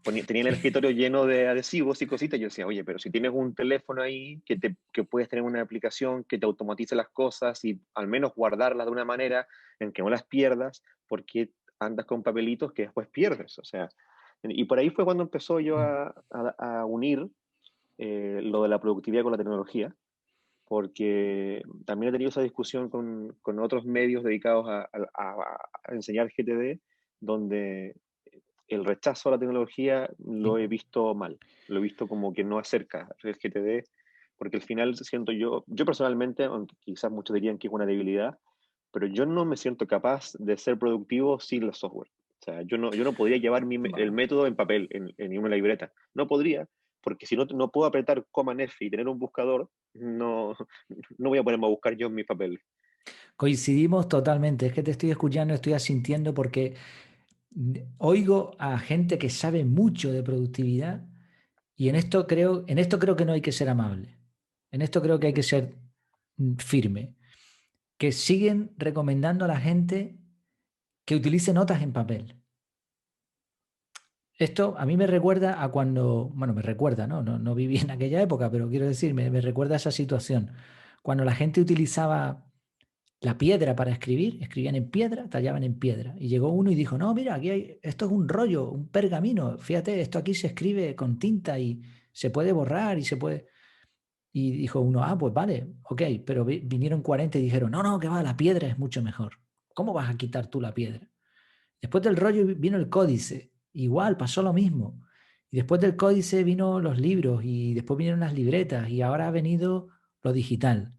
tenían el Sí. escritorio lleno de adhesivos y cositas. Yo decía, oye, pero si tienes un teléfono ahí que puedes tener una aplicación que te automatice las cosas y al menos guardarlas de una manera en que no las pierdas, ¿por qué andas con papelitos que después pierdes? O sea, y por ahí fue cuando empezó yo a unir lo de la productividad con la tecnología, porque también he tenido esa discusión con otros medios dedicados a enseñar GTD, donde el rechazo a la tecnología lo he visto mal, lo he visto como que no acerca el GTD, porque al final siento yo personalmente, aunque quizás muchos dirían que es una debilidad, pero yo no me siento capaz de ser productivo sin el software. O sea, yo no podría llevar el método en papel, en una libreta. No podría, porque si no puedo apretar Command F y tener un buscador, no voy a ponerme a buscar yo en mis papeles. Coincidimos totalmente, es que te estoy escuchando, estoy asintiendo porque oigo a gente que sabe mucho de productividad y en esto creo que no hay que ser amable. En esto creo que hay que ser firme. Que siguen recomendando a la gente que utilice notas en papel. Esto a mí me recuerda a cuando, bueno, me recuerda, ¿no? No viví en aquella época, pero quiero decir, me recuerda a esa situación. Cuando la gente utilizaba la piedra para escribir, escribían en piedra, tallaban en piedra. Y llegó uno y dijo, no, mira, esto es un rollo, un pergamino, fíjate, esto aquí se escribe con tinta y se puede borrar y se puede... Y dijo uno, ah, pues vale, ok, pero vinieron 40 y dijeron, no, que va, la piedra es mucho mejor. ¿Cómo vas a quitar tú la piedra? Después del rollo vino el códice, igual, pasó lo mismo. Y después del códice vino los libros y después vinieron las libretas y ahora ha venido lo digital.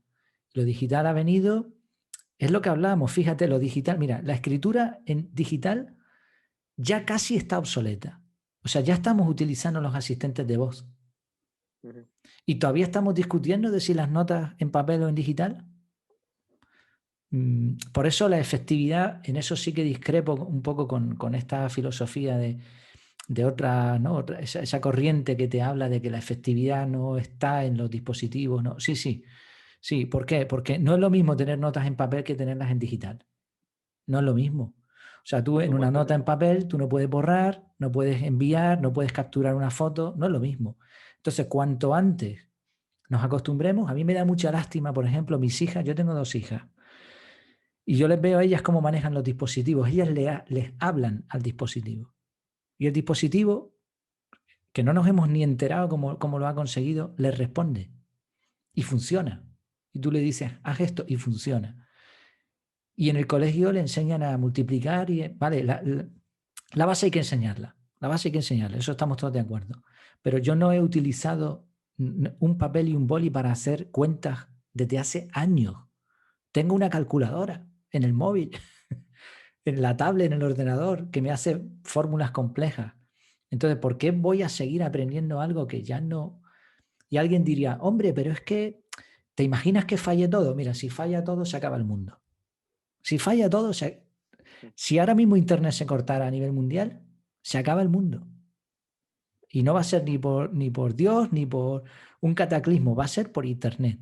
Lo digital ha venido, es lo que hablábamos, fíjate, lo digital, mira, la escritura en digital ya casi está obsoleta. O sea, ya estamos utilizando los asistentes de voz. Ujú. Y todavía estamos discutiendo de si las notas en papel o en digital. Por eso la efectividad, en eso sí que discrepo un poco con esta filosofía de otra, ¿no? Esa corriente que te habla de que la efectividad no está en los dispositivos. ¿No? Sí, sí, sí. ¿Por qué? Porque no es lo mismo tener notas en papel que tenerlas en digital. No es lo mismo. O sea, tú Por en una supuesto que nota en no. papel, tú no puedes borrar, no puedes enviar, no puedes capturar una foto, no es lo mismo. Entonces, cuanto antes nos acostumbremos, a mí me da mucha lástima, por ejemplo, mis hijas, yo tengo 2 hijas, y yo les veo a ellas cómo manejan los dispositivos, ellas les hablan al dispositivo. Y el dispositivo, que no nos hemos ni enterado cómo lo ha conseguido, les responde y funciona. Y tú le dices, haz esto y funciona. Y en el colegio le enseñan a multiplicar y, vale, la base hay que enseñarla. La base hay que enseñarla, eso estamos todos de acuerdo. Pero yo no he utilizado un papel y un boli para hacer cuentas desde hace años. Tengo una calculadora en el móvil, en la tablet, en el ordenador, que me hace fórmulas complejas. Entonces, ¿por qué voy a seguir aprendiendo algo que ya no? Y alguien diría, hombre, pero es que, ¿te imaginas que falle todo? Mira, si falla todo, se acaba el mundo. Si falla todo, si ahora mismo Internet se cortara a nivel mundial, se acaba el mundo. Y no va a ser ni por Dios ni por un cataclismo, va a ser por Internet.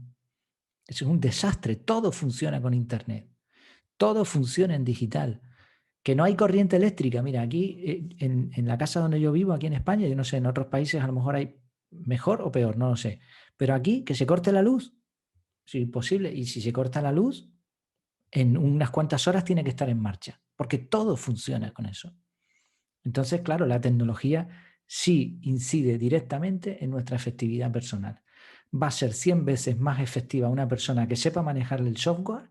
Eso es un desastre. Todo funciona con Internet. Todo funciona en digital. Que no hay corriente eléctrica. Mira, aquí en la casa donde yo vivo, aquí en España, yo no sé, en otros países a lo mejor hay mejor o peor, no lo sé. Pero aquí, que se corte la luz, es imposible. Y si se corta la luz, en unas cuantas horas tiene que estar en marcha, porque todo funciona con eso. Entonces, claro, la tecnología sí incide directamente en nuestra efectividad personal. Va a ser 100 veces más efectiva una persona que sepa manejar el software,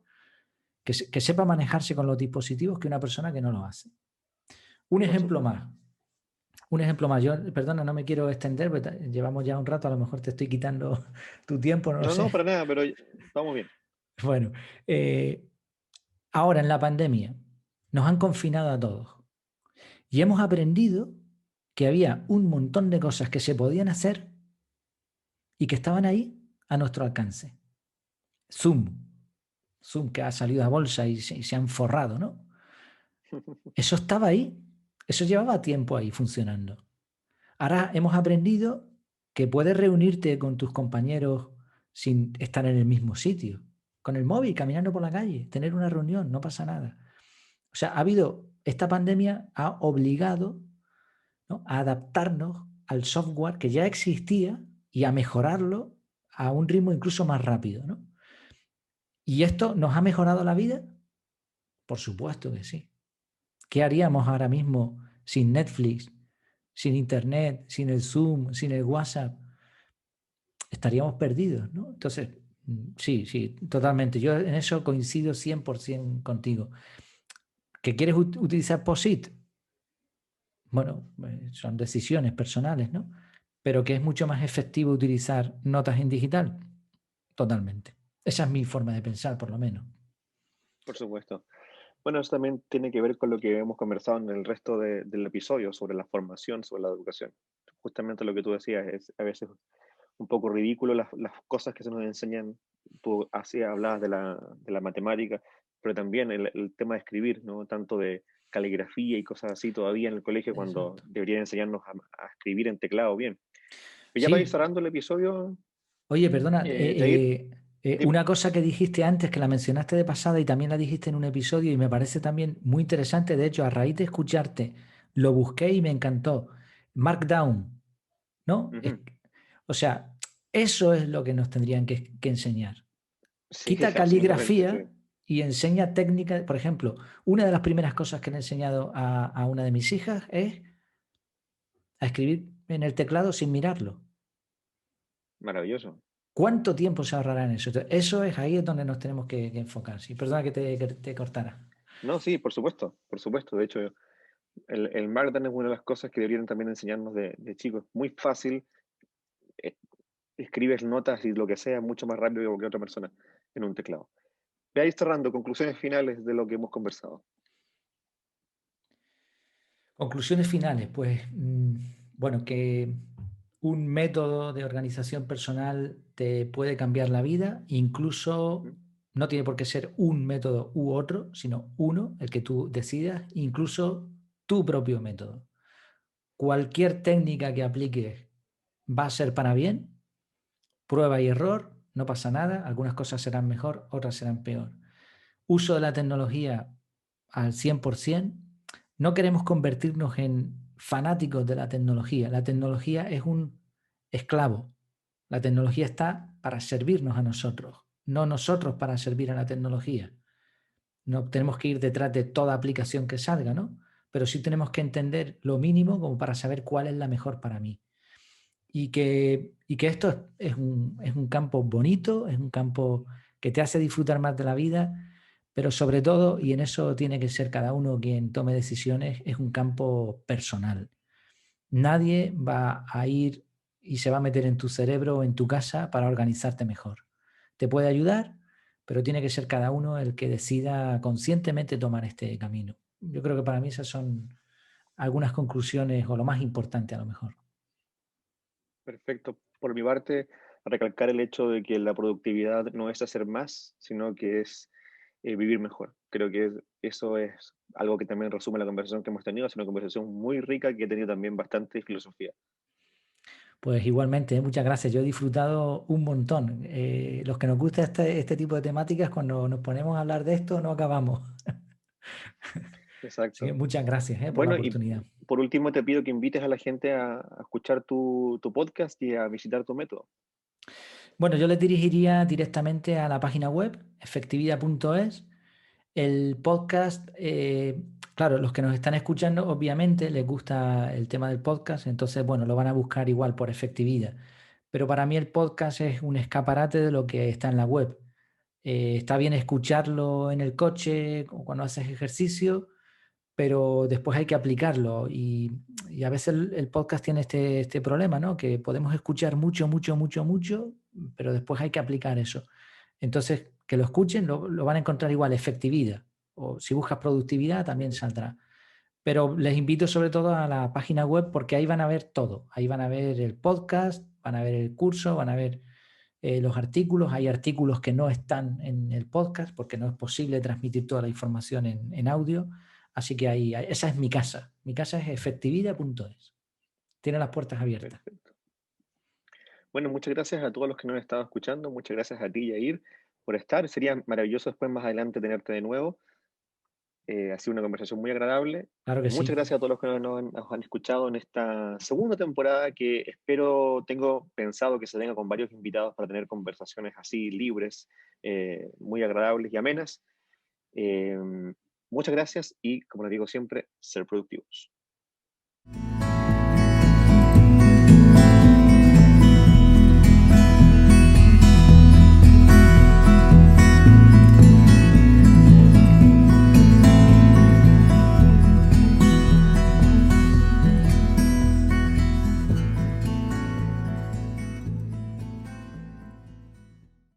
que sepa manejarse con los dispositivos, que una persona que no lo hace. Un Por ejemplo supuesto. más. Un ejemplo mayor, perdona, no me quiero extender, pero llevamos ya un rato, a lo mejor te estoy quitando tu tiempo, no lo No, no, sé. para nada, pero vamos bien. Bueno, eh, ahora en la pandemia nos han confinado a todos y hemos aprendido que había un montón de cosas que se podían hacer y que estaban ahí a nuestro alcance. Zoom, Zoom que ha salido a bolsa y se han forrado, ¿no? Eso estaba ahí, eso llevaba tiempo ahí funcionando. Ahora hemos aprendido que puedes reunirte con tus compañeros sin estar en el mismo sitio, con el móvil, caminando por la calle, tener una reunión, no pasa nada. O sea, esta pandemia ha obligado, ¿no?, a adaptarnos al software que ya existía y a mejorarlo a un ritmo incluso más rápido, ¿no? ¿Y esto nos ha mejorado la vida? Por supuesto que sí. ¿Qué haríamos ahora mismo sin Netflix, sin Internet, sin el Zoom, sin el WhatsApp? Estaríamos perdidos, ¿no? Entonces, sí, sí, totalmente. Yo en eso coincido 100% contigo. ¿Que quieres utilizar POSIT? Bueno, son decisiones personales, ¿no? Pero que es mucho más efectivo utilizar notas en digital. Totalmente. Esa es mi forma de pensar, por lo menos. Por supuesto. Bueno, eso también tiene que ver con lo que hemos conversado en el resto del episodio sobre la formación, sobre la educación. Justamente lo que tú decías es a veces un poco ridículo las cosas que se nos enseñan. Tú hablabas de la matemática, pero también el tema de escribir, ¿no? Tanto de caligrafía y cosas así todavía en el colegio cuando Exacto. deberían enseñarnos a escribir en teclado bien. Pero ya para ir Sí. cerrando el episodio, Oye, perdona, Jair, dime. una cosa que dijiste antes, que la mencionaste de pasada y también la dijiste en un episodio y me parece también muy interesante, de hecho, a raíz de escucharte, lo busqué y me encantó. Markdown, ¿no? Ujú. O sea, eso es lo que nos tendrían que enseñar. Sí, Quita absolutamente, sí. caligrafía y enseña técnicas. Por ejemplo, una de las primeras cosas que le he enseñado a una de mis hijas es a escribir en el teclado sin mirarlo. Maravilloso. ¿Cuánto tiempo se ahorrará en eso? Entonces, eso es ahí es donde nos tenemos que enfocar. Sí, perdona que te cortara. No, sí, por supuesto, por supuesto. De hecho, el Markdown es una de las cosas que deberían también enseñarnos de chicos. Muy fácil, eh, escribes notas y lo que sea mucho más rápido que cualquier otra persona en un teclado. Voy a ir cerrando, conclusiones finales de lo que hemos conversado. Conclusiones finales, pues bueno, que un método de organización personal te puede cambiar la vida, incluso Ujú. no tiene por qué ser un método u otro, sino uno, el que tú decidas, incluso tu propio método. Cualquier técnica que apliques va a ser para bien, prueba y error, no pasa nada, algunas cosas serán mejor, otras serán peor. Uso de la tecnología al 100%. No queremos convertirnos en fanáticos de la tecnología. La tecnología es un esclavo. La tecnología está para servirnos a nosotros, no nosotros para servir a la tecnología. No tenemos que ir detrás de toda aplicación que salga, ¿no? Pero sí tenemos que entender lo mínimo como para saber cuál es la mejor para mí. Y que esto es un campo bonito, es un campo que te hace disfrutar más de la vida, pero sobre todo, y en eso tiene que ser cada uno quien tome decisiones, es un campo personal. Nadie va a ir y se va a meter en tu cerebro o en tu casa para organizarte mejor. Te puede ayudar, pero tiene que ser cada uno el que decida conscientemente tomar este camino. Yo creo que para mí esas son algunas conclusiones o lo más importante a lo mejor. Perfecto. Por mi parte, recalcar el hecho de que la productividad no es hacer más, sino que es vivir mejor. Creo que eso es algo que también resume la conversación que hemos tenido. Es una conversación muy rica que ha tenido también bastante filosofía. Pues igualmente, muchas gracias. Yo he disfrutado un montón. Los que nos gusta este tipo de temáticas, cuando nos ponemos a hablar de esto, no acabamos. Así que Exacto. muchas gracias, por la Bueno, y oportunidad. por último te pido que invites a la gente a escuchar tu podcast y a visitar tu método. Bueno, yo les dirigiría directamente a la página web, efectividad.es. El podcast, claro, los que nos están escuchando, obviamente les gusta el tema del podcast, entonces, bueno, lo van a buscar igual por efectividad. Pero para mí el podcast es un escaparate de lo que está en la web. Está bien escucharlo en el coche o cuando haces ejercicio, pero después hay que aplicarlo y y a veces el podcast tiene este problema, ¿no? Que podemos escuchar mucho, pero después hay que aplicar eso. Entonces, que lo escuchen, lo van a encontrar igual, efectividad. O si buscas productividad, también saldrá. Pero les invito sobre todo a la página web porque ahí van a ver todo. Ahí van a ver el podcast, van a ver el curso, van a ver los artículos. Hay artículos que no están en el podcast porque no es posible transmitir toda la información en audio. Así que ahí, esa es mi casa. Mi casa es efectividad.es. Tiene las puertas abiertas. Perfecto. Bueno, muchas gracias a todos los que nos han estado escuchando. Muchas gracias a ti, Yair, por estar. Sería maravilloso después, más adelante, tenerte de nuevo. Ha sido una conversación muy agradable. Claro que Muchas sí. gracias a todos los que nos han escuchado en esta segunda temporada que tengo pensado que se tenga con varios invitados para tener conversaciones así libres, muy agradables y amenas. Eh, Muchas gracias y, como les digo siempre, ser productivos.